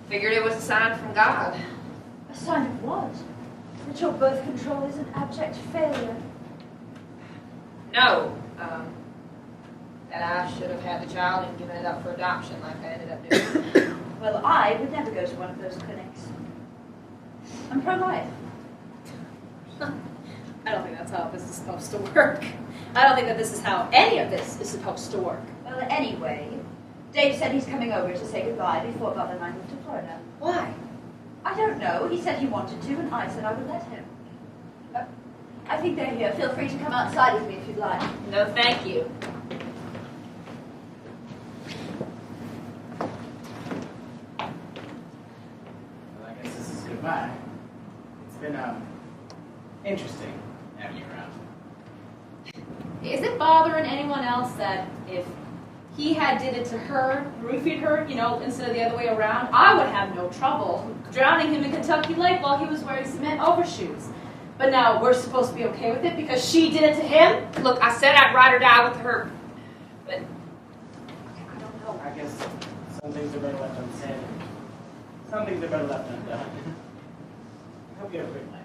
figured it was a sign from God. A sign of what? That your birth control is an abject failure. No. That I should have had the child and given it up for adoption like I ended up doing. Well, I would never go to one of those clinics. I'm pro-life. I don't think that's how this is supposed to work. I don't think that this is how any of this is supposed to work. Well, anyway, Dave said he's coming over to say goodbye before Bob and I move to Florida. Why? I don't know. He said he wanted to, and I said I would let him. I think they're here. Feel free to come outside with me if you'd like. No, thank you. Well, I guess this is goodbye. It's been, interesting having you around. Is it bothering anyone else that if he had did it to her, roofied her, instead of the other way around, I would have no trouble drowning him in Kentucky Lake while he was wearing cement overshoes. But now we're supposed to be okay with it because she did it to him? Look, I said I'd ride or die with her, but I don't know. I guess some things are better left unsaid. Some things are better left undone. I hope you have a great night.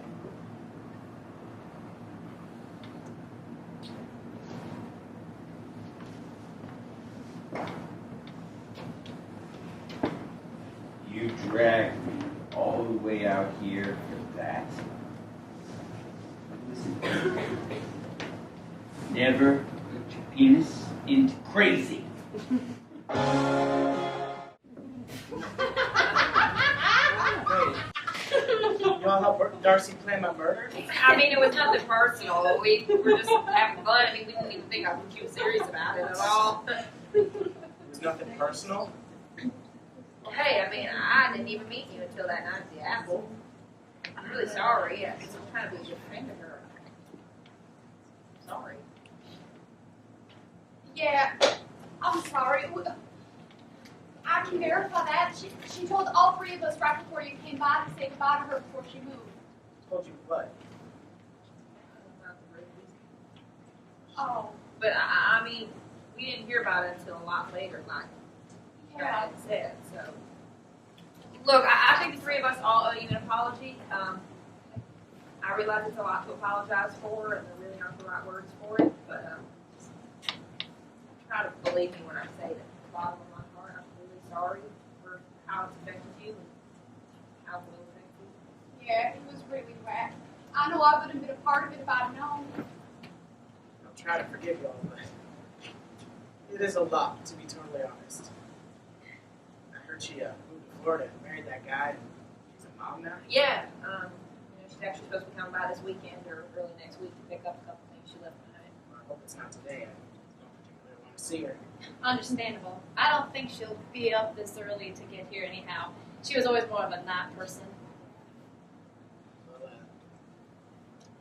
You dragged me all the way out here for that. Listen, never put your penis into crazy. You all help Darcy plan my murder? I mean, it was nothing personal. We were just having fun. I mean, we didn't even think she was serious about it at all. It was nothing personal? Well, hey, I mean, I didn't even meet you until that night at the Apple. I'm really sorry. I'm trying to be a good friend to her. Sorry. Yeah, I'm sorry. I can verify that. She told all three of us right before you came by to say goodbye to her before she moved. Told you what? Oh. But I mean, we didn't hear about it until a lot later, like Brad had said. So, look, I think the three of us all owe you an apology. I realize it's a lot to apologize for, and there really aren't the right words for it. But try to believe me when I say that from the bottom of my heart, I'm really sorry for how it's affected you and how it will affect you. Yeah, it was really whack. I know I would have been a part of it if I'd known. I'll try to forgive y'all, but it is a lot, to be totally honest. I heard she moved to Florida and married that guy, and she's a mom now. Yeah, she's actually supposed to be coming by this weekend or early next week to pick up a couple things she left behind. Well, I hope it's not today. I don't particularly want to see her. Understandable. I don't think she'll be up this early to get here anyhow. She was always more of a night person. Well,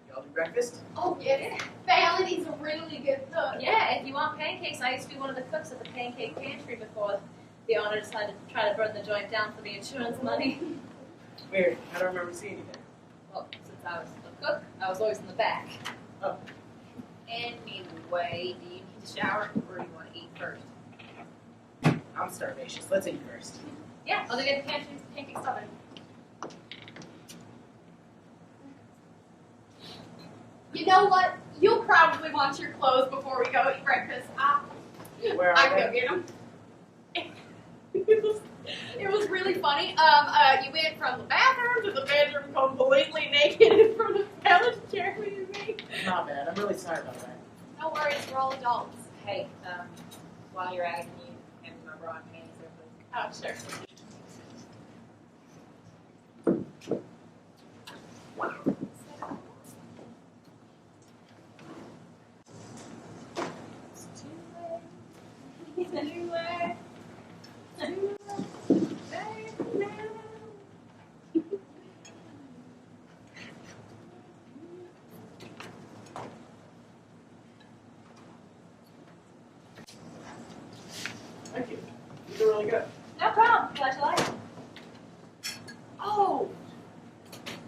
y'all do breakfast? Oh, get it? Validy's a really good cook. Yeah, if you want pancakes, I used to be one of the cooks at the pancake pantry before the owner decided to try to burn the joint down for the insurance money. Weird. I don't remember seeing you there. Well, since I was the cook, I was always in the back. Oh. Anyway, do you need to shower or do you want to eat first? I'm starvacious. Let's eat first. Yeah, I'll go get the pancake stuffing. You know what? You'll probably want your clothes before we go eat breakfast. Where I are can go they? get them. It was really funny. You went from the bathroom to the bedroom completely naked in front of Ellen, Jeremy, and me. Not bad. I'm really sorry about that. No worries, we're all adults. Hey, while you're at it, can you hand me my bra and panties there, please? Oh, sure. Thank you. You do really good. No problem. Glad you like it. Oh,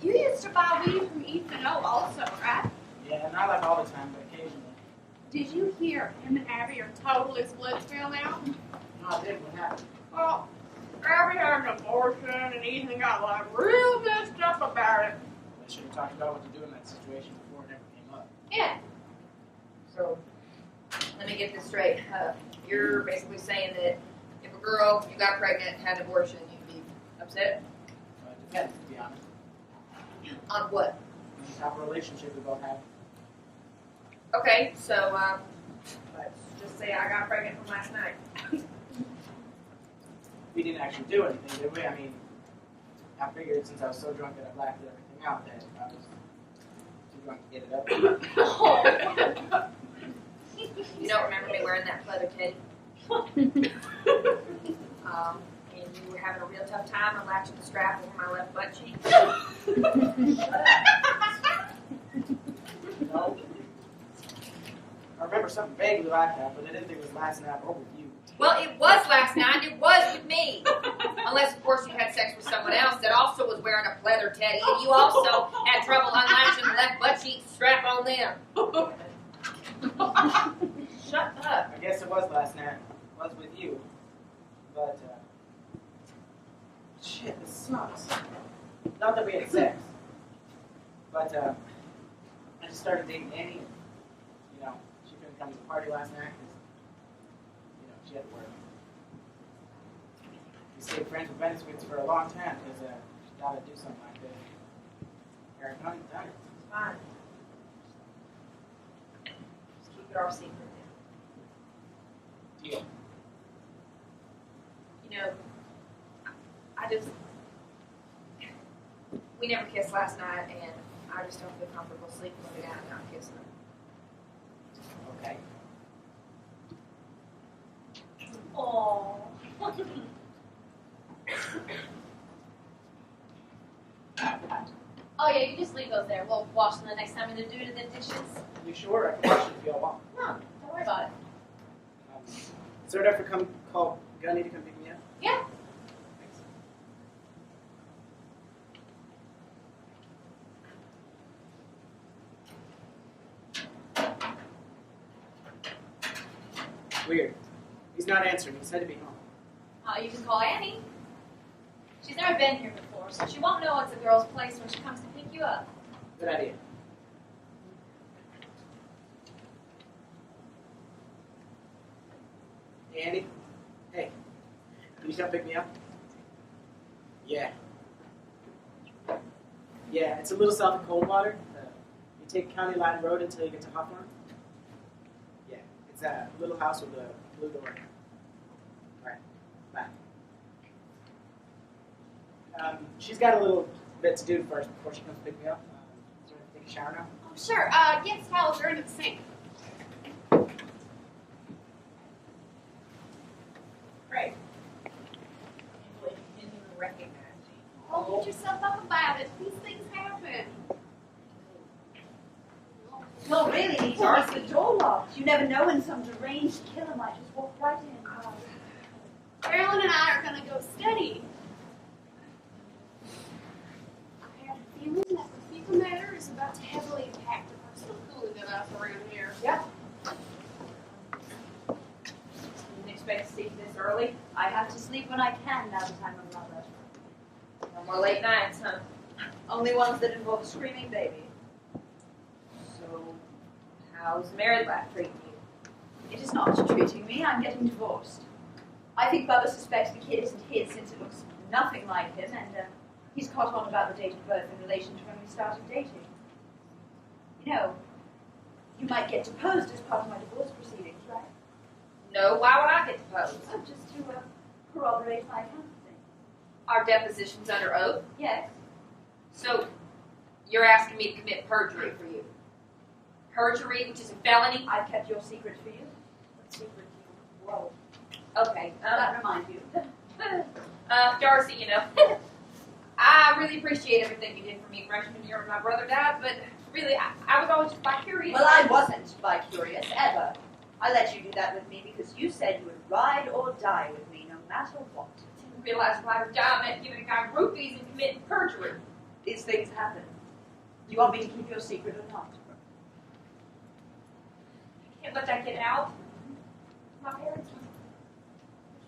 you used to buy weed from Ethan O also, right? Yeah, not like all the time, but occasionally. Did you hear him and Abby are totally split still now? No, I did. What happened? Well, Abby had an abortion and Ethan got like real messed up about it. I should have talked about what to do in that situation before it ever came up. Yeah. So, let me get this straight. You're basically saying that if a girl you got pregnant had an abortion, you'd be upset? It depends, to be honest. On what? The type of relationship we both have. Okay, so let's just say I got pregnant from last night. We didn't actually do anything, did we? I mean, I figured since I was so drunk that I blacked everything out that I was too drunk to get it up. You don't remember me wearing that pleather teddy? And you were having a real tough time unlatching the strap over my left butt cheek. No. I remember something vaguely like that, but I didn't think it was last night or with you. Well, it was last night, and it was with me. Unless, of course, you had sex with someone else that also was wearing a pleather teddy, and you also had trouble unlatching the left butt cheek strap on them. Shut up. I guess it was last night. It was with you. But, shit, this sucks. Not that we had sex. But, I just started dating Annie. And, you know, she couldn't come to the party last night because, you know, she had to work. We stayed friends with Venezuelans for a long time because, she thought I'd do something like this. Eric, done it. It's fine. Just keep it our secret now. Deal. You know, I just... We never kissed last night, and I just don't feel comfortable sleeping with a guy and not kissing him. Okay. Oh. Oh yeah, you just leave those there. We'll wash them the next time we do the dishes. You sure? I can watch it if you all want. No, don't worry about it. Is there enough to come call Gunny to come pick me up? Yeah. Thanks. Weird. He's not answering. He said to be home. You can call Annie. She's never been here before, so she won't know it's a girl's place when she comes to pick you up. Good idea. Hey, Andy. Hey. Can you come pick me up? Yeah. Yeah, it's a little south of Coldwater. You take County Line Road until you get to Hawthorne. Yeah, it's a little house with a blue door. All right, bye. She's got a little bit to do first before she comes pick me up. Is there anything to take a shower now? Oh, sure. Yes, towels are in the sink. Great. You didn't even recognize me. Oh, get yourself up about it. These things happen. Well, really, these are the door locks. You never know when some deranged killer might just walk right in. Carolyn and I are going to go study. I have a feeling that the fecal matter is about to heavily impact the personal cooling of us around here. Yeah. You didn't expect to see this early? I have to sleep when I can now that I'm a mother. No more late nights, huh? Only ones that involve a screaming baby. So, how's married life treating you? It is not treating me. I'm getting divorced. I think Bubba suspects the kid isn't his since it looks nothing like him, and he's caught on about the date of birth in relation to when we started dating. You know, you might get deposed as part of my divorce proceedings, right? No, why would I get deposed? Oh, just to corroborate my account of things. Our deposition's under oath. Yes. So, you're asking me to commit perjury for you. Perjury, which is a felony? I've kept your secret for you. What secret do you hold? Okay. That reminds you. Darcy, you know, I really appreciate everything you did for me freshman year when my brother died, but really, I was always just bi-curious. Well, I wasn't bi-curious, ever. I let you do that with me because you said you would ride or die with me, no matter what. I didn't realize ride or die meant giving a guy groupies and committing perjury. These things happen. Do you want me to keep your secret or not? I can't let that get out. My parents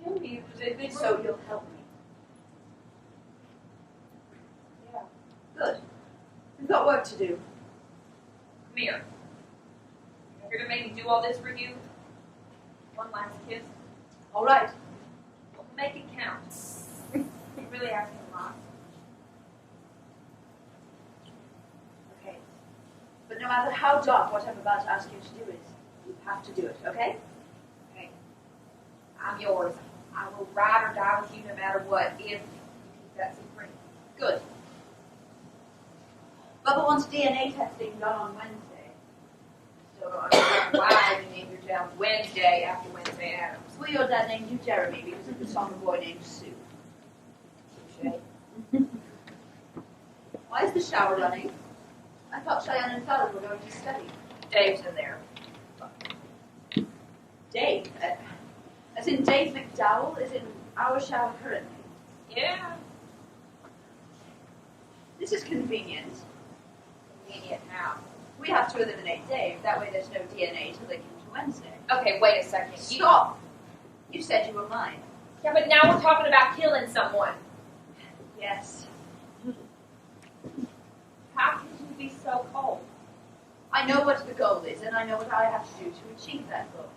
would kill me. So you'll help me. Yeah. Good. We've got work to do. Come here. You're gonna make me do all this for you? One last kiss? All right. Well, make it count. You really asking a lot. Okay. But no matter how dark what I'm about to ask you to do is, you have to do it, okay? Okay. I'm yours. I will ride or die with you no matter what, if you keep that secret. Good. Bubba wants DNA testing done on Wednesday. Still don't understand why you named your child Wednesday after Wednesday Adams. Well, your dad named you Jeremy because of the song a boy named Sue. Why is the shower running? I thought Cheyenne and Fallon were going to study. Dave's in there. Dave? As in Dave McDowell is in our shower currently. Yeah. This is convenient. Convenient now. We have to eliminate Dave. That way there's no DNA to link him to Wednesday. Okay, wait a second. Stop! You said you were mine. Yeah, but now we're talking about killing someone. Yes. How can you be so cold? I know what the goal is, and I know what I have to do to achieve that goal.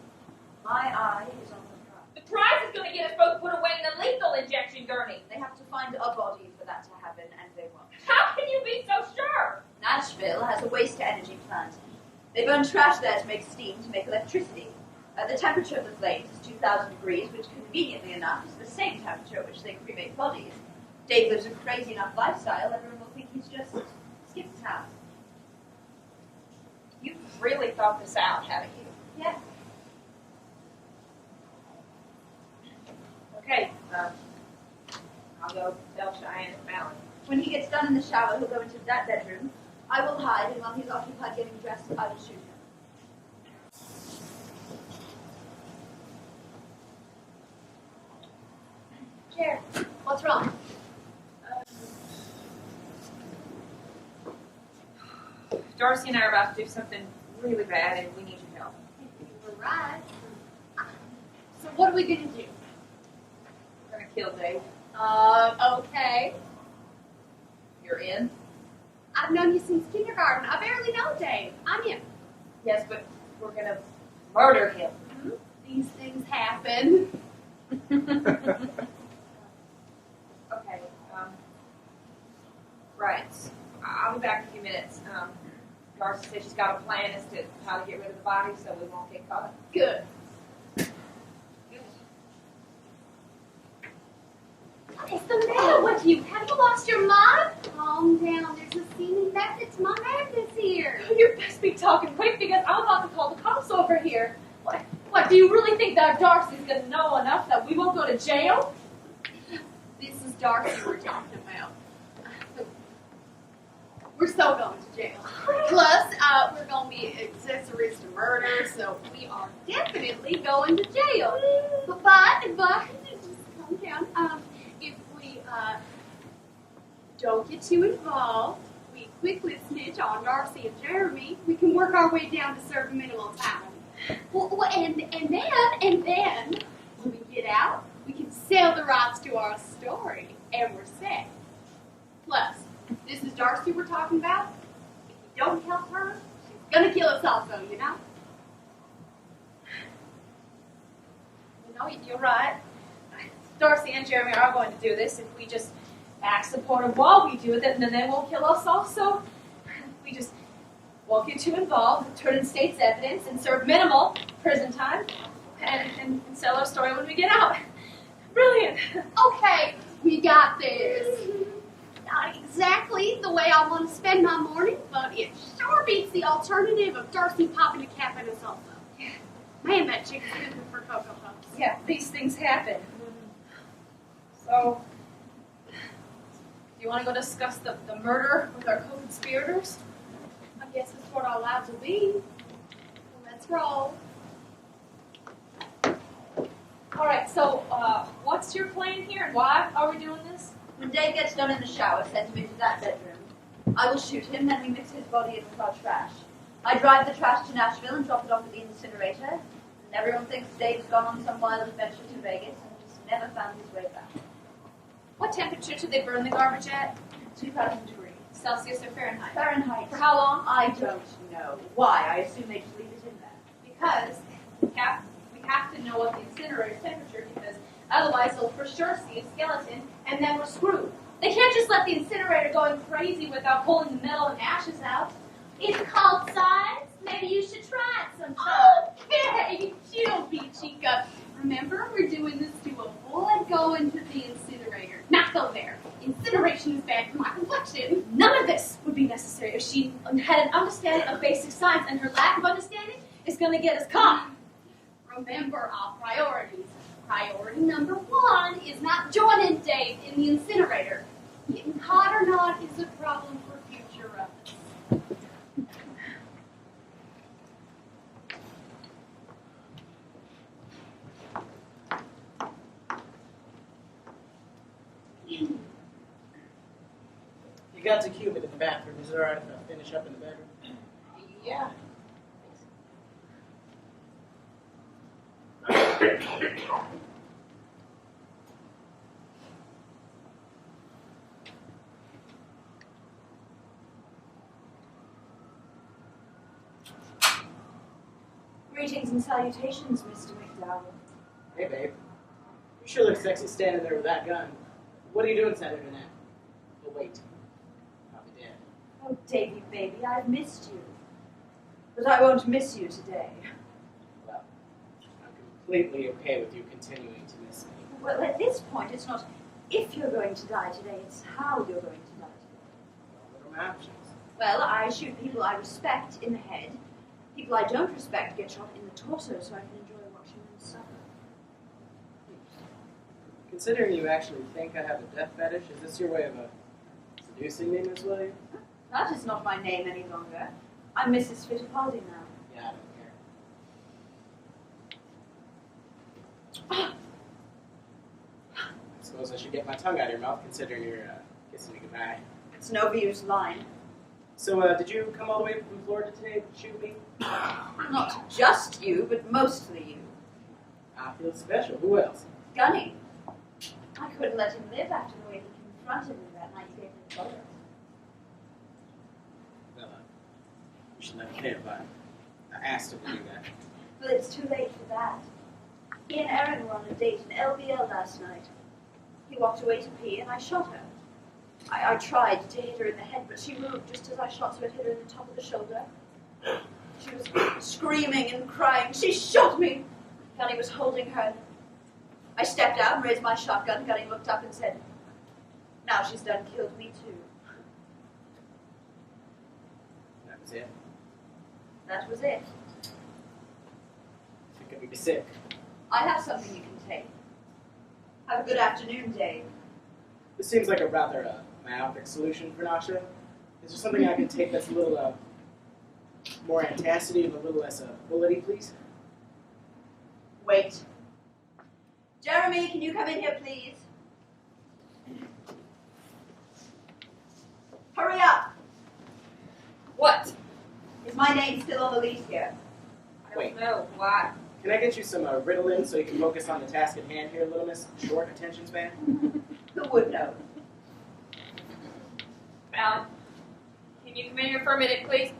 My eye is on the prize. The prize is going to get us both put away in a lethal injection gurney. They have to find a body for that to happen, and they won't. How can you be so sure? Nashville has a waste-to-energy plant. They burn trash there to make steam to make electricity. The temperature of the flames is 2,000 degrees, which conveniently enough is the same temperature at which they cremate bodies. Dave lives a crazy enough lifestyle, everyone will think he's just skipped town. You've really thought this out, haven't you? Yes. Okay, I'll go tell Cheyenne and Fallon. When he gets done in the shower, he'll go into that bedroom. I will hide, and while he's occupied getting dressed, I will shoot him. Jared, what's wrong? Darcy and I are about to do something really bad, and we need your help. We're right. So what are we gonna do? We're going to kill Dave. Okay. You're in? I've known you since kindergarten. I barely know Dave. I'm in. Yes, but we're going to murder him. Mm-hmm. These things happen. Okay, right. I'll be back in a few minutes. Darcy said she's got a plan as to how to get rid of the body so we won't get caught. Good. What is the matter with you? Have you lost your mind? Calm down. There's a seeming method to my madness here. You best be talking quick because I'm about to call the cops over here. What, do you really think that Darcy's going to know enough that we won't go to jail? This is Darcy we're talking about. We're so going to jail. Plus, we're going to be accessories to murder, so we are definitely going to jail. But, just calm down. If we don't get too involved, we quickly snitch on Darcy and Jeremy, we can work our way down to serve minimum time. Well, and then, when we get out, we can sell the rights to our story, and we're set. Plus, this is Darcy we're talking about. If we don't help her, she's gonna kill us also, you know? No, you're right. Darcy and Jeremy are going to do this if we just act supportive while we do it, then they won't kill us also. We just won't get too involved, turn in state's evidence, and serve minimal prison time, and sell our story when we get out. Brilliant. Okay, we got this. Not exactly the way I want to spend my morning, but it sure beats the alternative of Darcy popping a cap in us also. Yeah. Man, that chick's good for Cocoa Puffs. Yeah, these things happen. So, do you want to go discuss the murder with our co-conspirators? I guess that's what our lives will be. Let's roll. All right, so what's your plan here, and why are we doing this? When Dave gets done in the shower, send him into that bedroom. I will shoot him, then we mix his body in with our trash. I drive the trash to Nashville and drop it off at the incinerator. And everyone thinks Dave's gone on some wild adventure to Vegas and just never found his way back. What temperature do they burn the garbage at? 2,000 degrees. Celsius or Fahrenheit? Fahrenheit. For how long? I don't know. Why? I assume they just leave it in there. Because we have to know what the incinerator temperature, because otherwise they'll for sure see a skeleton, and then we're screwed. They can't just let the incinerator going crazy without pulling the metal and ashes out. It's called science. Maybe you should try it sometime. Okay, chill, Chica. Remember, we're doing this to avoid going to the incinerator. Not go there. Incineration is bad for my complexion. None of this would be necessary if she had an understanding of basic science, and her lack of understanding is going to get us caught. Remember our priorities. Priority number 1 is not joining Dave in the incinerator. Getting caught or not is a problem for future us. You got to Cupid in the bathroom. Is it alright if I finish up in the bedroom? Yeah. Greetings and salutations, Mr. McDowell. Hey, babe. You sure look sexy standing there with that gun. What are you doing Saturday night? Oh, wait. Probably dead. Oh, Davy, baby, I've missed you. But I won't miss you today. Well, I'm completely okay with you continuing to miss me. Well, at this point, it's not if you're going to die today, it's how you're going to die today. Well, what are my options? Well, I shoot people I respect in the head. People I don't respect get shot in the torso so I can enjoy watching them suffer. Considering you actually think I have a death fetish, is this your way of seducing me, Miss Williams? That is not my name any longer. I'm Mrs. Fittipaldi now. Yeah, I don't care. I suppose I should get my tongue out of your mouth, considering you're kissing me goodbye. It's no use lying. So, did you come all the way from Florida today to shoot me? Not just you, but mostly you. I feel special. Who else? Gunny. I couldn't let him live after the way he confronted me that night you gave him the photos. Well, you should let me live. I asked him to do that. Well, it's too late for that. He and Erin were on a date in LBL last night. He walked away to pee, and I shot her. I tried to hit her in the head, but she moved just as I shot, so it hit her in the top of the shoulder. She was screaming and crying. She shot me! Gunny was holding her. I stepped out and raised my shotgun. Gunny looked up and said, "Now she's done killed me too." That was it. That was it. I think I'm gonna be sick. I have something you can take. Have a good afternoon, Dave. This seems like a rather myopic solution for nausea. Is there something I can take that's a little more antacid and a little less bullety, please? Wait. Jeremy, can you come in here, please? Hurry up! What? Is my name still on the lease here? I don't Wait. know. Why? Can I get you some Ritalin so you can focus on the task at hand here, little miss? Short attention span? Who would know? Alan, can you come in here for a minute, please?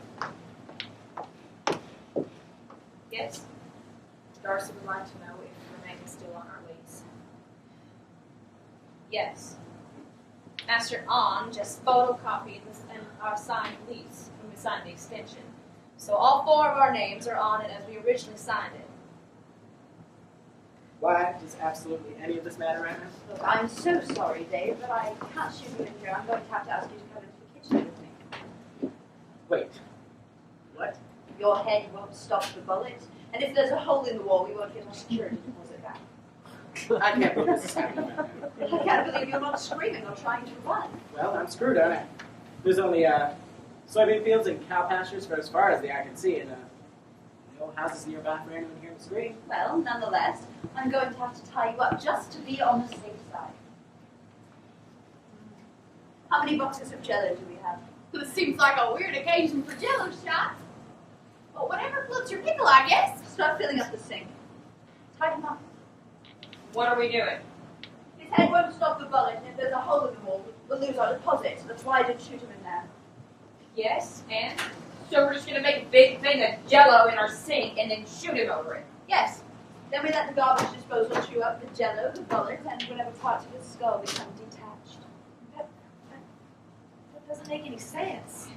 Yes? Darcy would like to know if her name is still on our lease. Yes. Master On just photocopied our signed lease when we signed the extension. So all 4 of our names are on it as we originally signed it. Why does absolutely any of this matter right now? Look, I'm so sorry, Dave, but I can't shoot you in here. I'm going to have to ask you to come into the kitchen with me. Wait. What? Your head won't stop the bullet, and if there's a hole in the wall, we won't get our security deposit back. I can't believe this is happening. I can't believe you're not screaming or trying to run. Well, I'm screwed, aren't I? There's only soybean fields and cow pastures for as far as the eye can see, and no houses nearby for anyone here to scream. Well, nonetheless, I'm going to have to tie you up just to be on the safe side. How many boxes of Jell-O do we have? This seems like a weird occasion for Jell-O shots. But whatever floats your pickle, I guess. Start filling up the sink. Tie him up. What are we doing? His head won't stop the bullet, and if there's a hole in the wall, we'll lose our deposit. That's why I didn't shoot him in there. Yes, and? So we're just going to make a big thing of Jell-O in our sink and then shoot him over it? Yes. Then we let the garbage disposal chew up the Jell-O, the bullet, and whatever parts of his skull become detached. That doesn't make any sense.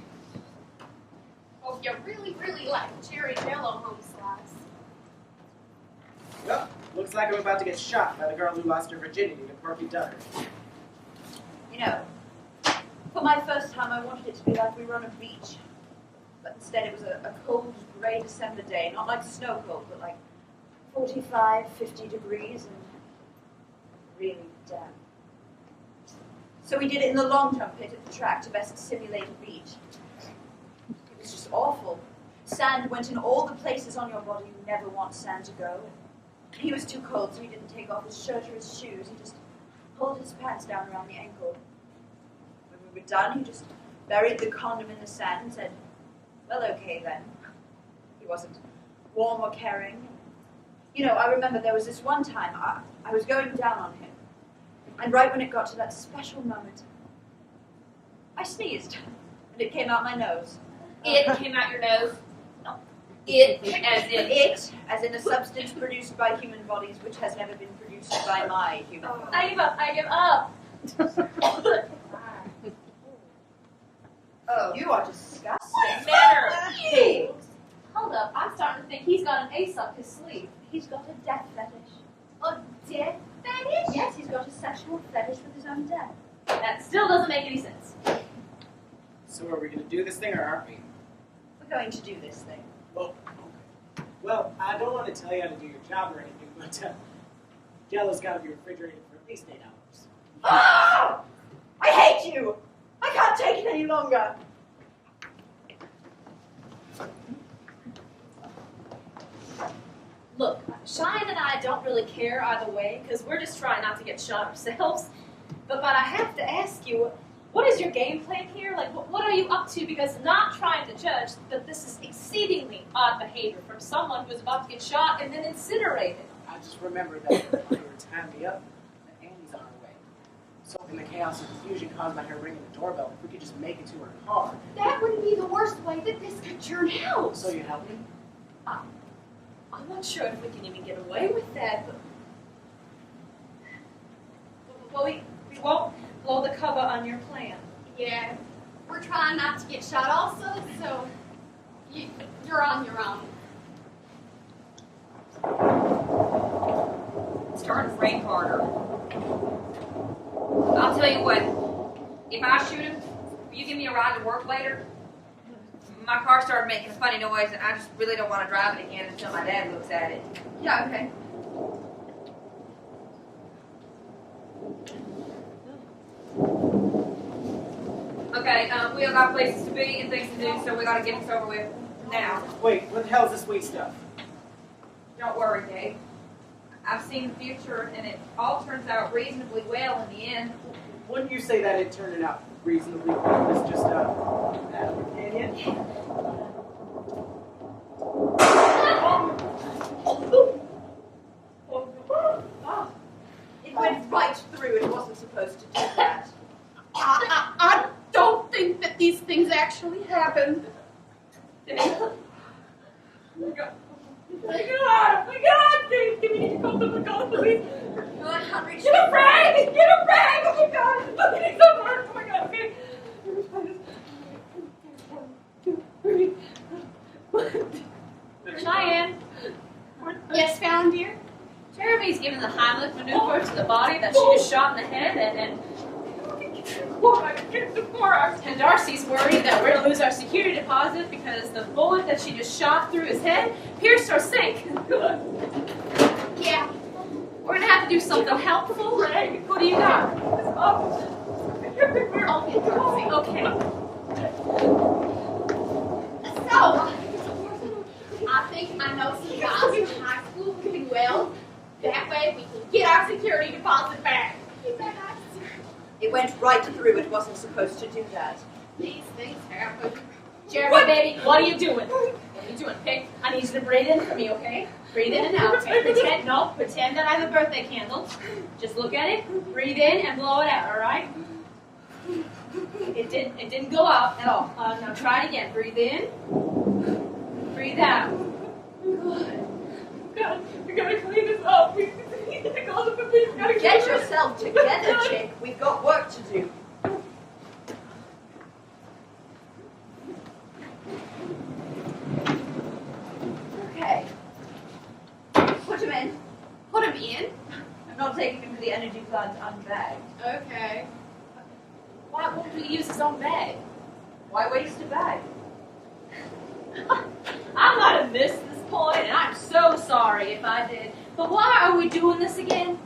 Oh, you really, really like cherry Jell-O home slice. Well, looks like I'm about to get shot by the girl who lost her virginity to Porky Dutter. You know, for my first time, I wanted it to be like we were on a beach. But instead, it was a cold, grey December day. Not like snow cold, but like 45, 50 degrees and really damp. So we did it in the long-term pit at the track to best simulate a beach. It was just awful. Sand went in all the places on your body you never want sand to go. He was too cold, so he didn't take off his shirt or his shoes. He just pulled his pants down around the ankle. When we were done, he just buried the condom in the sand and said, well, okay then. He wasn't warm or caring. You know, I remember there was this one time I was going down on him. And right when it got to that special moment, I sneezed. And it came out my nose. It came out your nose? No. It, as in a substance produced by human bodies which has never been produced by my human body. I give up. Oh, you are disgusting. Manner. Pig. Hold up, I'm starting to think he's got an ace up his sleeve. He's got a death fetish. A death fetish? Yes, he's got a sexual fetish with his own death. That still doesn't make any sense. So are we going to do this thing or aren't we? We're going to do this thing. Well, okay. Well, I don't want to tell you how to do your job or anything, but Jell-O's got to be refrigerated for at least 8 hours. Ah! I hate you! I can't take it any longer. Look, Cheyenne and I don't really care either way, because we're just trying not to get shot ourselves. But I have to ask you, what is your game plan here? Like, what are you up to? Because not trying to judge, but this is exceedingly odd behavior from someone who is about to get shot and then incinerated. I just remember that when we were tying me up, that Annie's on her way. So in the chaos and confusion caused by her ringing the doorbell, if we could just make it to her car. That would be the worst way that this could turn out. So you help me? I'm not sure if we can even get away with that, but... Well, we won't blow the cover on your plan. Yeah, we're trying not to get shot also, so you're on your own. It's starting to rain harder. I'll tell you what, if I shoot him, will you give me a ride to work later? My car started making a funny noise, and I just really don't want to drive it again until my dad looks at it. Yeah, okay. Okay, we all got places to be and things to do, so we got to get this over with now. Wait, what the hell is this sweet stuff? Don't worry, Dave. I've seen the future, and it all turns out reasonably well in the end. Wouldn't you say that it turned out reasonably well? It's just an opinion? It went right through. It wasn't supposed to do that. I don't think that these things actually happened. Oh my God, please, we need to call the police. No, I can't reach Get a rag! Get a rag! Oh my God, look at these over. Oh my God, okay. Cheyenne, Yes, found dear. Jeremy's giving the Heimlich maneuver to the body that she just shot in the head, and Darcy's worried that we're gonna lose our security deposit because the bullet that she just shot through his head pierced our sink. Yeah. We're gonna have to do something helpful. What do you got? Okay. So, I think I know some guys from high school who can weld. That way we can get our security deposit back. It went right through. It wasn't supposed to do that. These things happen. Jeremy, baby, what are you doing? What are you doing? Okay, I need you to breathe in for me, okay? Breathe in and out. Okay? Pretend that I have a birthday candle. Just look at it, breathe in, and blow it out. All right? It didn't go out at all. Now try it again. Breathe in, breathe out. God, we gotta clean this up. We need to call the police. We gotta Get yourself together, chick. We've got work to do. Okay. Put him in. Put him in. I'm not taking him to the energy plant unbagged. Okay. Why won't he use his own bag? Why waste a bag? I might have missed this point, and I'm so sorry if I did. But why are we doing this again?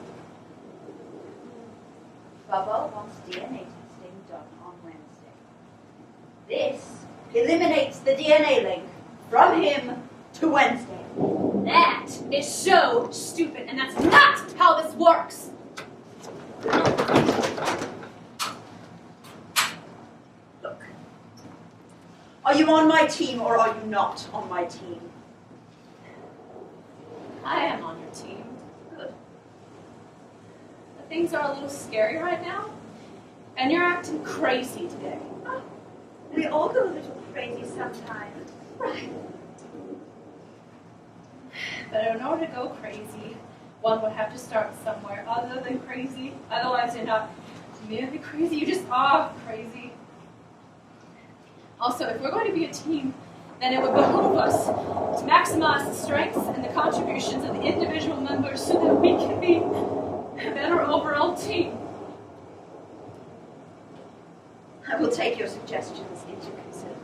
Bubba wants DNA testing done on Wednesday. This eliminates the DNA link from him to Wednesday. That is so stupid, and that's not how this works. Look. Are you on my team or are you not on my team? I am on your team. Good. But things are a little scary right now, and you're acting crazy today. We all go a little crazy sometimes. Right. But in order to go crazy, one would have to start somewhere other than crazy. Otherwise, you're not merely crazy, you just are crazy. Also, if we're going to be a team, then it would behoove us to maximize the strengths and the contributions of the individual members so that we can be a better overall team. I will take your suggestions into consideration.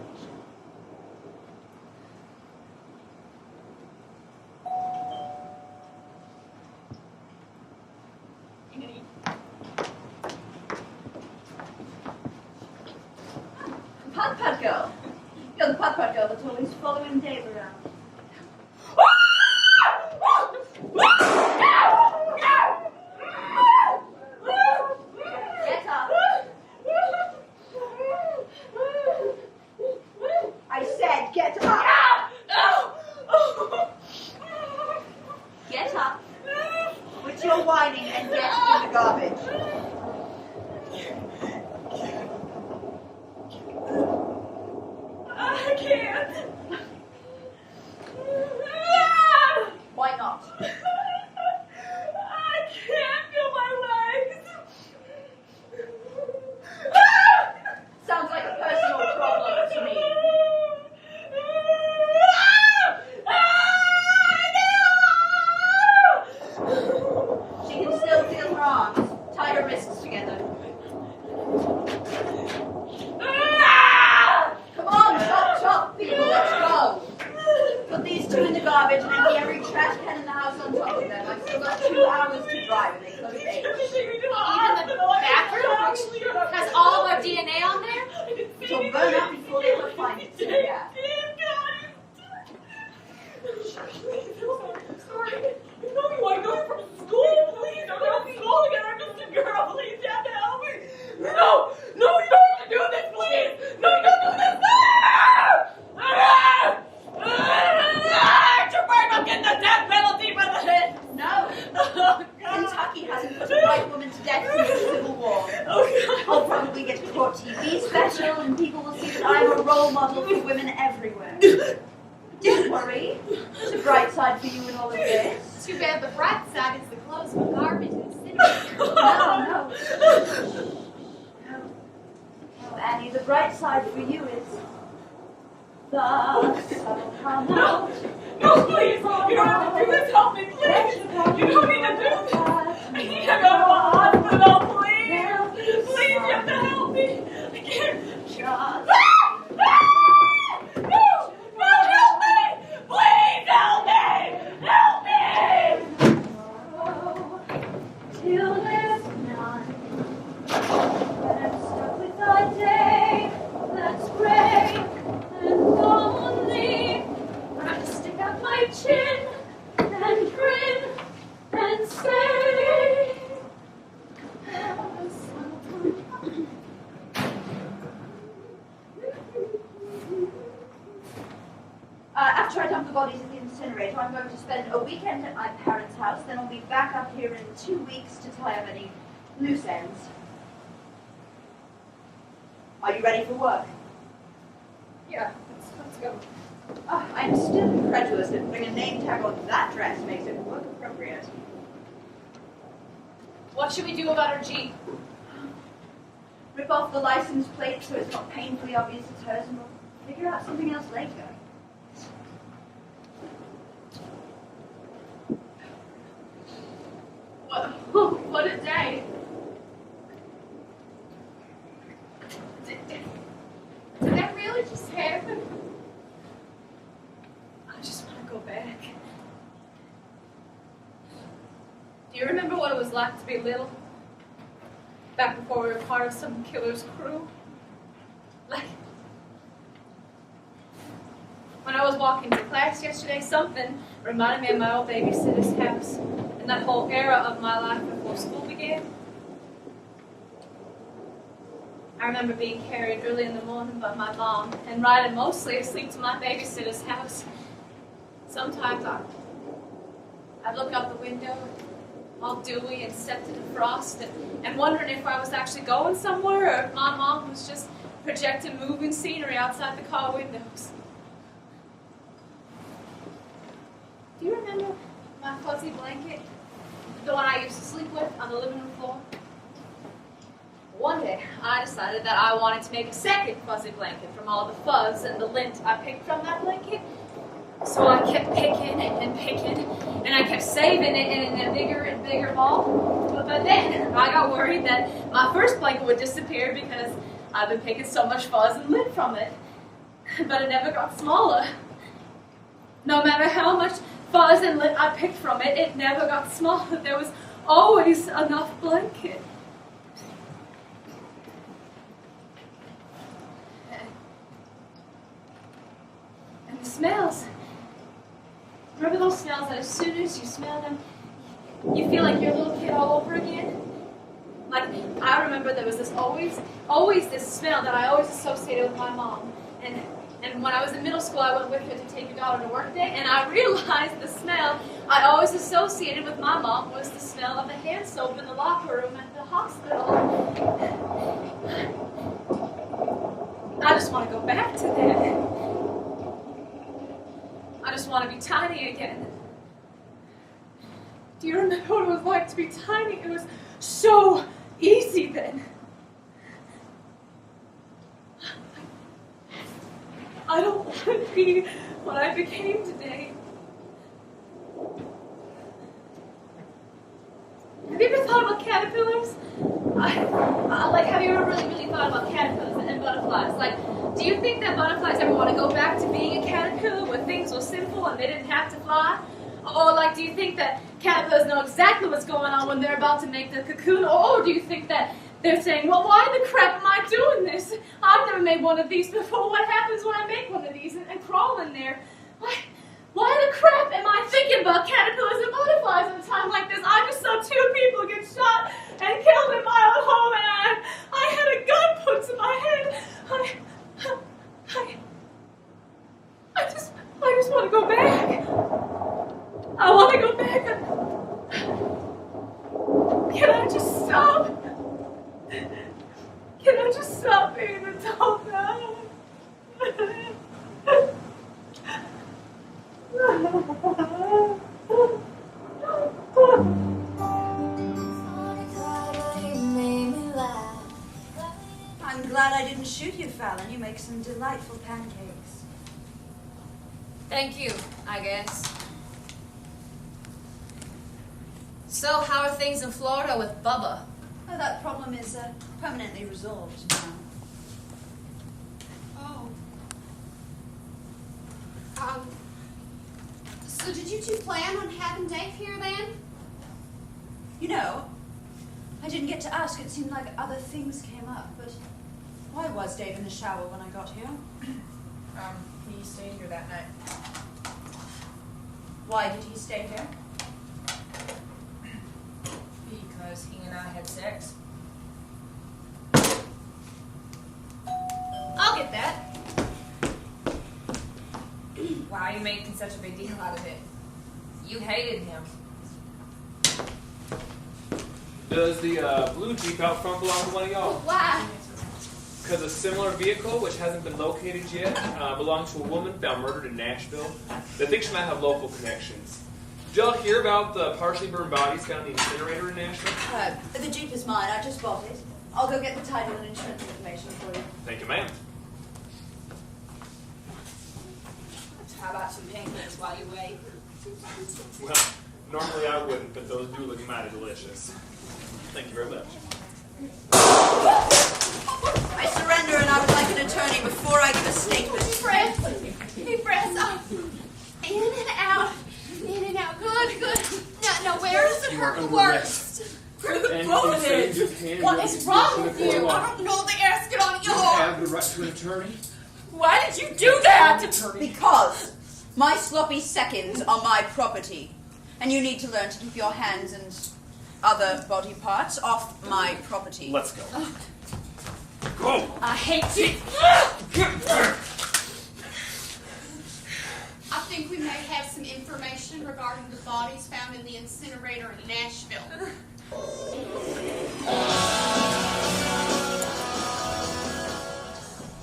Pud girl. You're the pud girl that's always following Dave around. Get up. I said get up. Get up. Quit your whining and get in the garbage. I can't. Why not? I can't feel my legs. Sounds like a personal problem to me. She can still feel her arms. Tie her wrists together. Come on, chop, people, let's go. Put these two in the garbage and empty every trash can in the house on top of them. I've still got 2 hours to drive and they close at 8. Even the bathroom, which has all of our DNA on there? It'll burn up before they ever find it. So yeah. Sorry. I know you. I know you're from school. Please, I'm not from school again. I'm just a girl. Please, you have to help me. No, you don't have to do this, please. No, you don't do this. You're worried about getting the death penalty for this. No. Kentucky hasn't put a white woman to death since the Civil War. I'll probably get a court TV special and people will see that I'm a role model for women everywhere. Don't worry. There's a bright side for you in all of this. Too bad the bright side is the clothes for garbage incinerator. No. No, Annie, the bright side for you is the sun come out. No, please. You don't have to do this. Help me, please. You don't need to do this. I need to go to a hospital, please. Please, you have to help me. I can't. No, help me. Please, help me. Help me. Till there's none. When I'm stuck with a day that's gray and lonely, I stick out my chin and grin and say, after I dump the bodies in the incinerator, I'm going to spend a weekend at my parents' house, then I'll be back up here in 2 weeks to tie up any loose ends. Are you ready for work? Yeah, let's go. Oh, I'm still incredulous that putting a name tag on that dress makes it work appropriate. What should we do about our Jeep? Rip off the license plate so it's not painfully obvious it's hers, and we'll figure out something else later. What a day. Did that really just happen? I just want to go back. Do you remember what it was like to be little? Back before we were part of some killer's crew? Like, when I was walking to class yesterday, something reminded me of my old babysitter's house and that whole era of my life before school began. I remember being carried early in the morning by my mom and riding mostly asleep to my babysitter's house. Sometimes I'd look out the window, all dewy and set to the frost, and wondering if I was actually going somewhere or if my mom was just projecting moving scenery outside the car windows. Do you remember my fuzzy blanket? The one I used to sleep with on the living room floor? One day, I decided that I wanted to make a second fuzzy blanket from all the fuzz and the lint I picked from that blanket. So I kept picking and picking, and I kept saving it in a bigger and bigger ball. But then I got worried that my first blanket would disappear because I've been picking so much fuzz and lint from it. But it never got smaller. No matter how much fuzz and lint I picked from it, it never got smaller. There was always enough blanket. And the smells. Remember those smells that as soon as you smell them, you feel like you're a little kid all over again? Like, I remember there was this always this smell that I always associated with my mom. And when I was in middle school, I went with her to take her daughter to work day, and I realized the smell I always associated with my mom was the smell of the hand soap in the locker room at the hospital. I just want to go back to that. I just want to be tiny again. Do you remember what it was like to be tiny? It was so easy then. I don't want to be what I became today. Have you ever thought about caterpillars? Have you ever really thought about caterpillars and butterflies? Like, do you think that butterflies ever want to go back to being a caterpillar where things were simple and they didn't have to fly? Or, like, do you think that caterpillars know exactly what's going on when they're about to make the cocoon? Or do you think that they're saying, well, why the crap am I doing this? I've never made one of these before. What happens when I make one of these and crawl in there? Why the crap am I thinking about caterpillars and butterflies at a time like this? I just saw 2 people get shot and killed in my own home, and I had a gun put to my head. I just want to go back. I want to go back. Can I just stop? Can I just stop being an adult now? Fallon. You make some delightful pancakes. Thank you, I guess. So, how are things in Florida with Bubba? Oh, that problem is permanently resolved now. Oh. So did you two plan on having Dave here then? You know, I didn't get to ask. It seemed like other things came up, but why was Dave in the shower when I got here? He stayed here that night. Why did he stay here? Because he and I had sex. I'll get that. Why are you making such a big deal out of it? You hated him. Does the blue Jeep out front belong to one of y'all? Why? Because a similar vehicle, which hasn't been located yet, belonged to a woman found murdered in Nashville. They think she might have local connections. Did y'all hear about the partially burned bodies found in the incinerator in Nashville? The Jeep is mine. I just bought it. I'll go get the title and insurance information for you. Thank you, ma'am. How about some pancakes while you wait? Well, normally I wouldn't, but those do look mighty delicious. Thank you very much. I surrender, and I would like an attorney before I give a statement. Deep breaths. In and out. In and out. Good, good. Now where does it hurt the worst? Both ends. What is wrong with you? I don't know the ass get on You yours. have the right to an attorney. Why did you do that? Because my sloppy seconds are my property, and you need to learn to keep your hands and other body parts off my property. Let's go. Go! I hate you. I think we may have some information regarding the bodies found in the incinerator in Nashville.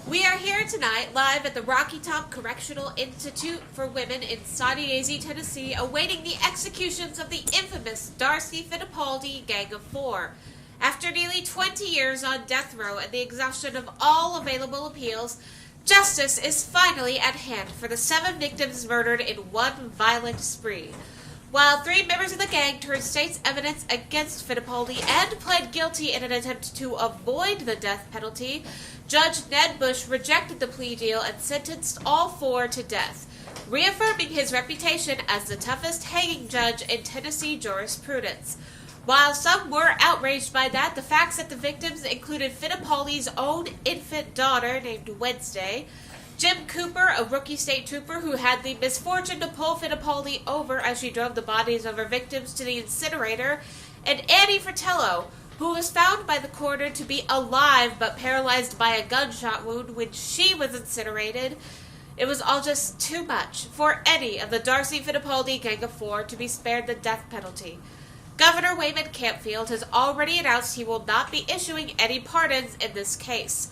We are here tonight, live at the Rocky Top Correctional Institute for Women in Sonny, Tennessee, awaiting the executions of the infamous Darcy Fittipaldi Gang of Four. After nearly 20 years on death row and the exhaustion of all available appeals, justice is finally at hand for the 7 victims murdered in one violent spree. While 3 members of the gang turned state's evidence against Fittipaldi and pled guilty in an attempt to avoid the death penalty, Judge Ned Bush rejected the plea deal and sentenced all 4 to death, reaffirming his reputation as the toughest hanging judge in Tennessee jurisprudence. While some were outraged by that, the facts that the victims included Fittipaldi's own infant daughter named Wednesday, Jim Cooper, a rookie state trooper who had the misfortune to pull Fittipaldi over as she drove the bodies of her victims to the incinerator, and Annie Fratello, who was found by the coroner to be alive but paralyzed by a gunshot wound when she was incinerated. It was all just too much for any of the Darcy Fittipaldi Gang of Four to be spared the death penalty. Governor Wayman Campfield has already announced he will not be issuing any pardons in this case,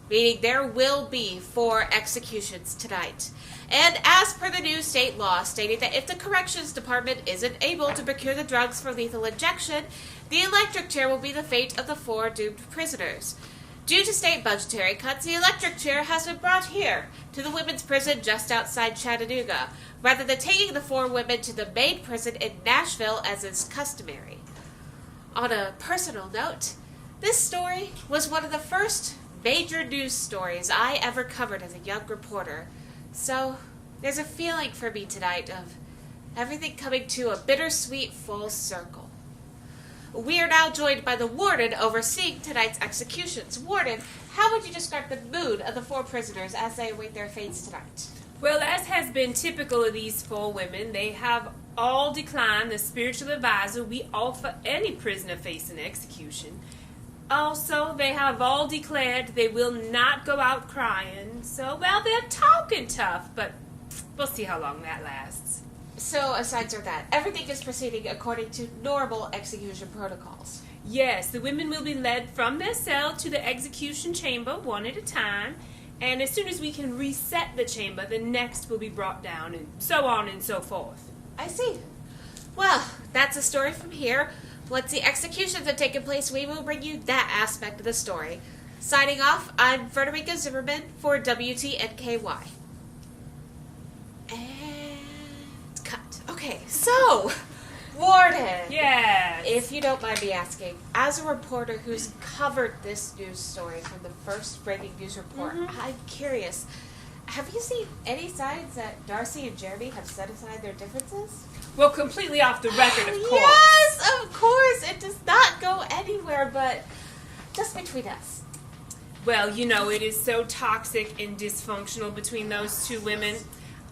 meaning there will be 4 executions tonight. And as per the new state law stating that if the corrections department isn't able to procure the drugs for lethal injection, the electric chair will be the fate of the 4 doomed prisoners. Due to state budgetary cuts, the electric chair has been brought here, to the women's prison just outside Chattanooga, rather than taking the 4 women to the main prison in Nashville as is customary. On a personal note, this story was one of the first major news stories I ever covered as a young reporter, so there's a feeling for me tonight of everything coming to a bittersweet full circle. We are now joined by the warden overseeing tonight's executions. Warden, how would you describe the mood of the 4 prisoners as they await their fates tonight? Well, as has been typical of these 4 women, they have all declined the spiritual advisor we offer any prisoner facing execution. Also, they have all declared they will not go out crying. So, well, they're talking tough, but we'll see how long that lasts. So, aside from that, everything is proceeding according to normal execution protocols. Yes, the women will be led from their cell to the execution chamber one at a time, and as soon as we can reset the chamber, the next will be brought down, and so on and so forth. I see. Well, that's a story from here. Once the executions have taken place, we will bring you that aspect of the story. Signing off, I'm Frederica Zimmerman for WTNKY. And cut. Okay, so, Warden. Yes. If you don't mind me asking, as a reporter who's covered this news story from the first breaking news report, I'm curious, have you seen any signs that Darcy and Jeremy have set aside their differences? Well, completely off the record, of course. Yes, of course. It does not go anywhere, but just between us. Well, you know, it is so toxic and dysfunctional between those two women.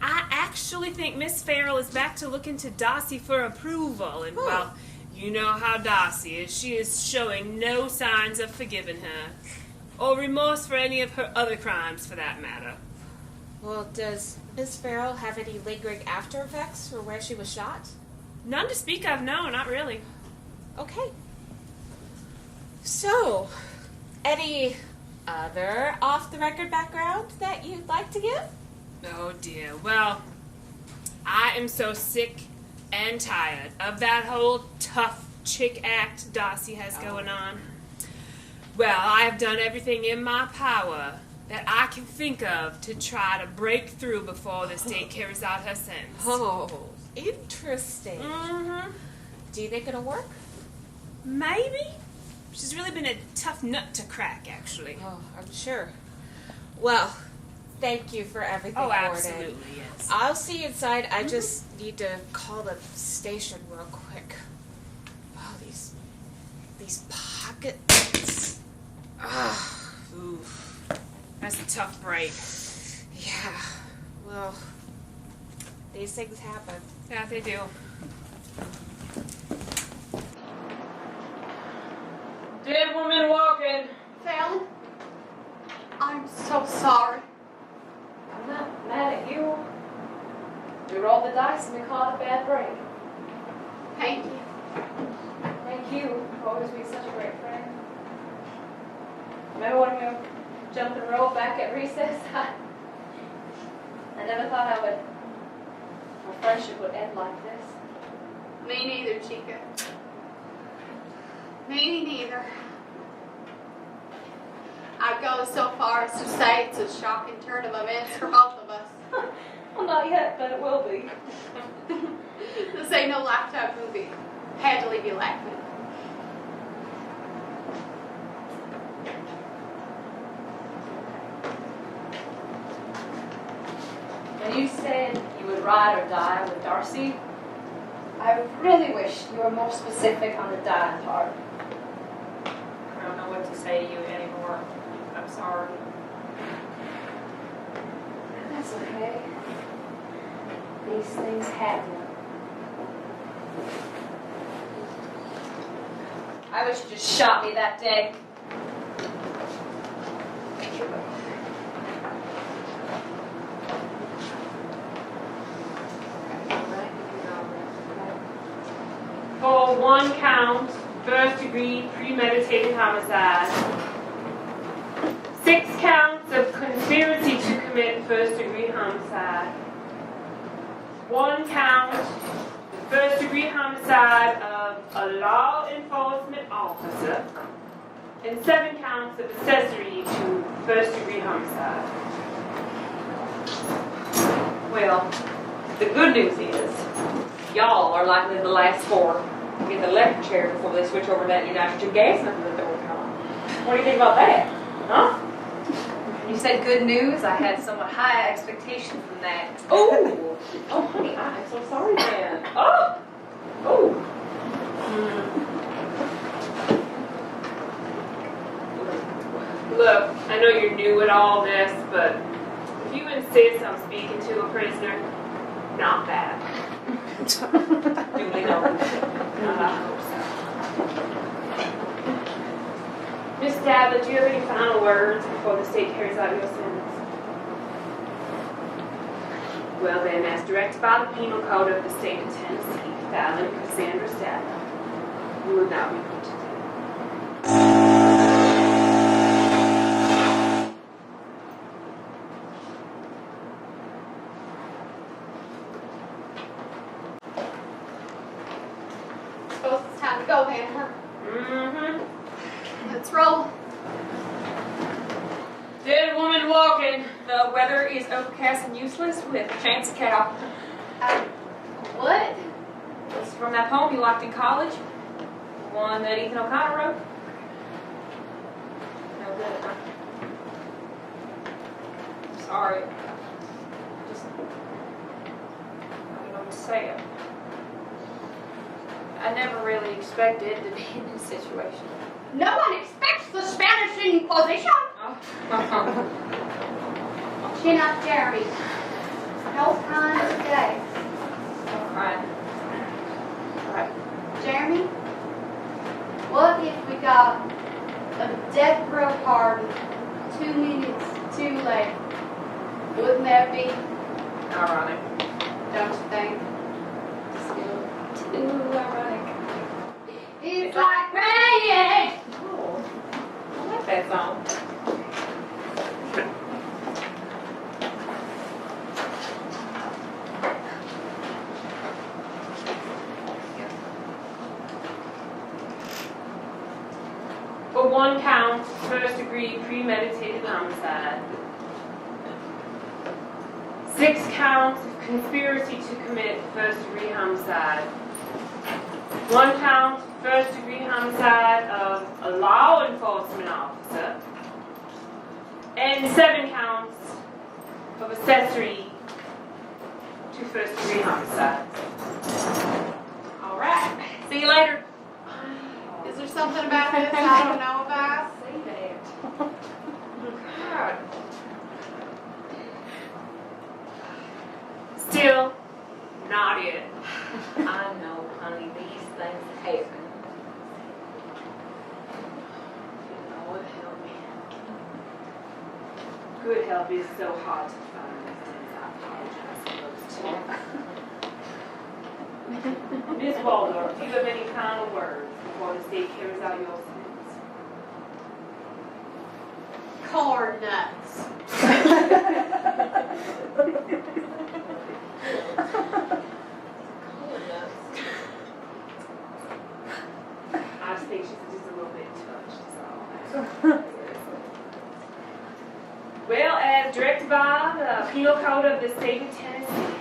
I actually think Miss Farrell is back to looking to Darcy for approval. And, well, you know how Darcy is. She is showing no signs of forgiving her. Or remorse for any of her other crimes, for that matter. Well, does Miss Farrell have any lingering after effects for where she was shot? None to speak of, no, not really. Okay. So, any other off-the-record background that you'd like to give? Oh, dear. Well, I am so sick and tired of that whole tough chick act Darcy has going on. Well, I have done everything in my power that I can think of to try to break through before the state carries out her sentence. Oh, interesting. Do you think it'll work? Maybe. She's really been a tough nut to crack, actually. Oh, I'm sure. Well, thank you for everything, Oh, Warden. absolutely, yes. I'll see you inside. I just need to call the station real quick. Oh, these pockets. Ah, oof. That's a tough break. Yeah. Well, these things happen. Yeah, they do. Dead woman walking. Fallon, I'm so sorry. I'm not mad at you. We rolled the dice and we caught a bad break. Thank you. Thank you for always being such a great friend. Remember when we jumped the rope back at recess? I never thought our friendship would end like this. Me neither, Chica. Me neither. I'd go so far as to say it's a shocking turn of events for both of us. Well, not yet, but it will be. This ain't no Lifetime movie. Had to leave you laughing. When you said you would ride or die with Darcy, I really wish you were more specific on the dying part. I don't know what to say to you anymore. I'm sorry. That's okay. These things happen. I wish you just shot me that day. For one count, first-degree premeditated homicide. 6 counts of conspiracy to commit first-degree homicide. 1 count, first-degree homicide of a law enforcement officer. And 7 counts of accessory to first-degree homicide. Well, the good news is, y'all are likely the last 4 to get the electric chair before they switch over to that nitrogen gas method that they're working on. What do you think about that? Huh? You said good news. I had somewhat high expectation from that. Oh! Oh, honey, I'm so sorry, man. Oh! Oh! Look, I know you're new at all this, but if you insist on speaking to a prisoner, not bad. Duly noted. I hope so. Miss Dabblett, do you have any final words before the state carries out your sentence? Well then, as directed by the Penal Code of the State of Tennessee, Fallon Cassandra Dabblett, you will now be put to death. Suppose it's time to go then, huh? Mm-hmm. Let's roll. Dead woman walking. The weather is overcast and useless with a chance of cow. What? It's from that poem you liked in college. One that Ethan O'Connor wrote. No good, huh? Sorry. Just, I don't know what to say. I never really expected to be in this situation. No one expects the Spanish Inquisition. Chin up, Jeremy. No time today. Alright. Jeremy, what if we got a death row party 2 minutes too late? Wouldn't that be Ironic. don't you think? Still too ironic. It's like praying. Oh, I like that song. For 1 count, first degree premeditated homicide. 6 counts of conspiracy to commit first degree homicide. 1 count, first degree homicide of a law enforcement officer. And 7 counts of accessory to first degree homicide. Alright, see you later. Is there something about this I don't know about? Say that. God. Still, not it. I know, honey, these things happen. Lord help me. Good help is so hard to find. I apologize for those. Miss Waldorf, do you have any final words before the state carries out your sentence? Corn nuts. I just think she's just a little bit touched, so. Well, as directed by the Penal Code of the state of Tennessee,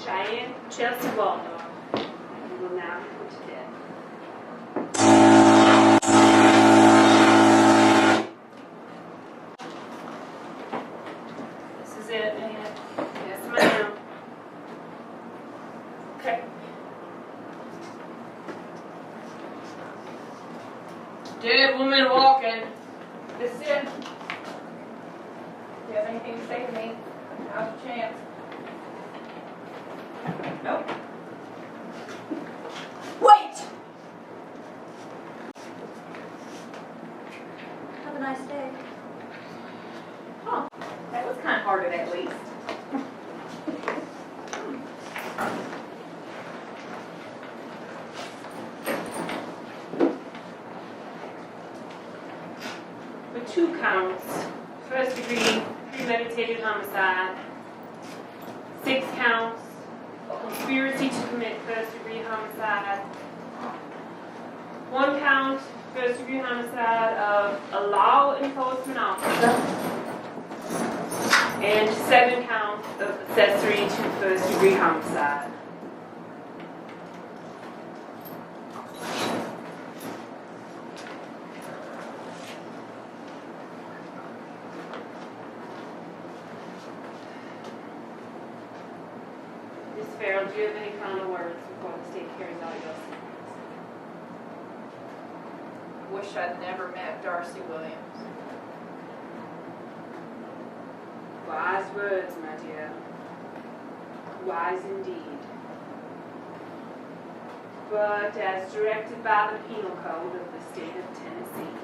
Cheyenne Chelsea Waldorf, you will now be put to death. This is it, man. Yes, ma'am. Okay. Dead woman walking. This is it. Do you have anything to say to me? Now's your chance. Nope. Wait! Have a nice day. Huh. That was kind of hearted at least. For 2 counts, first degree premeditated homicide, 6 counts of conspiracy to commit first degree homicide, 1 count first degree homicide of a law enforcement officer, and 7 counts of accessory to first degree homicide. Ms. Farrell, do you have any final words before the state carries out your sentence? Wish I'd never met Darcy Williams. Wise words, my dear. Wise indeed. But as directed by the Penal Code of the state of Tennessee,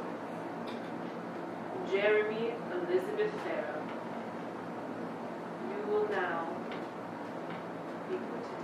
Jeremy Elizabeth Farrell, you will now be put to death.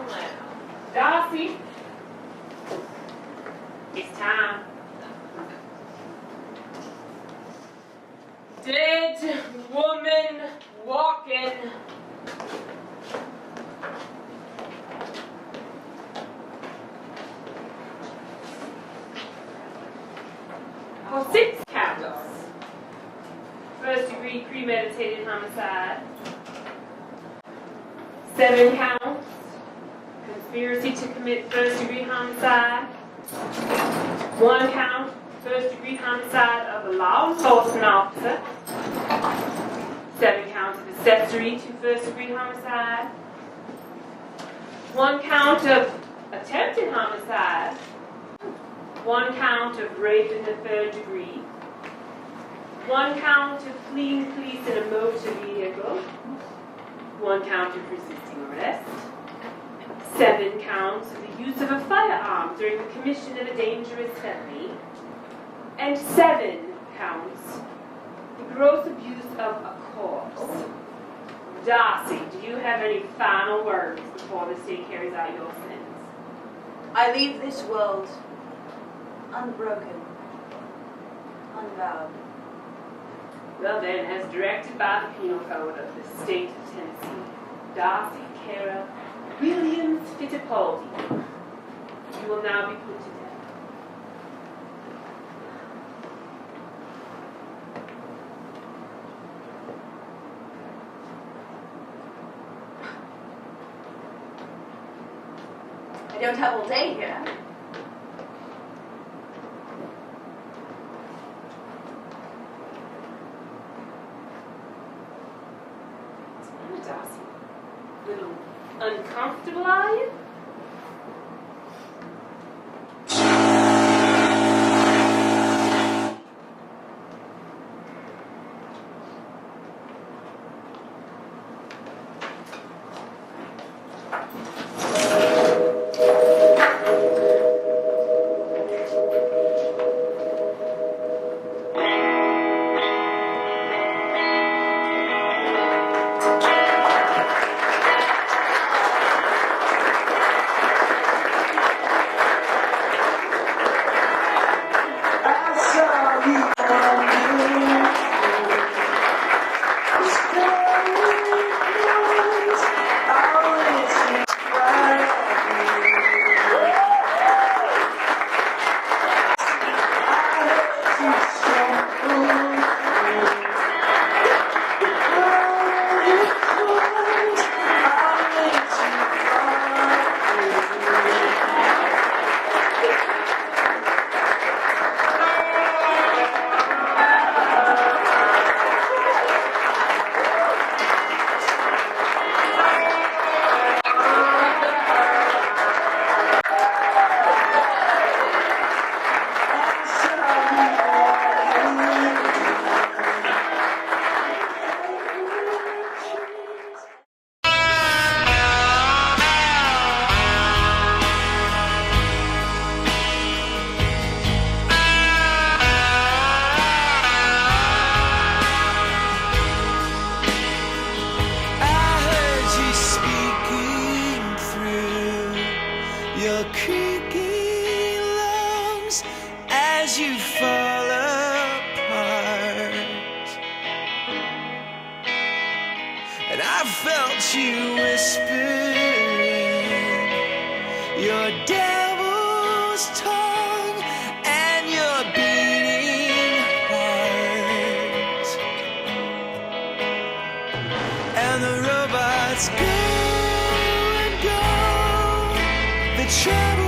loud. Darcy, it's time. Dead woman walking. Oh, 6 counts. First degree premeditated homicide. 7 counts. Conspiracy to commit first degree homicide. 1 count. First degree homicide of a law enforcement officer. 7 counts of accessory to first degree homicide. 1 count of attempted homicide. 1 count of rape in the 3rd degree. 1 count of fleeing police in a motor vehicle. 1 count of resisting arrest. 7 counts of the use of a firearm during the commission of a dangerous felony. And 7 counts the gross abuse of a corpse. Darcy, do you have any final words before the state carries out your sentence? I leave this world unbroken, unbowed. Well then, as directed by the Penal Code of the State of Tennessee, Darcy Kara Williams Fittipaldi, you will now be put to death. I don't have all day here. Darcy, a little uncomfortable, are you? your creaky lungs as you fall apart. And I felt you whispering your devil's tongue and your beating heart. And the robots go and go, the trouble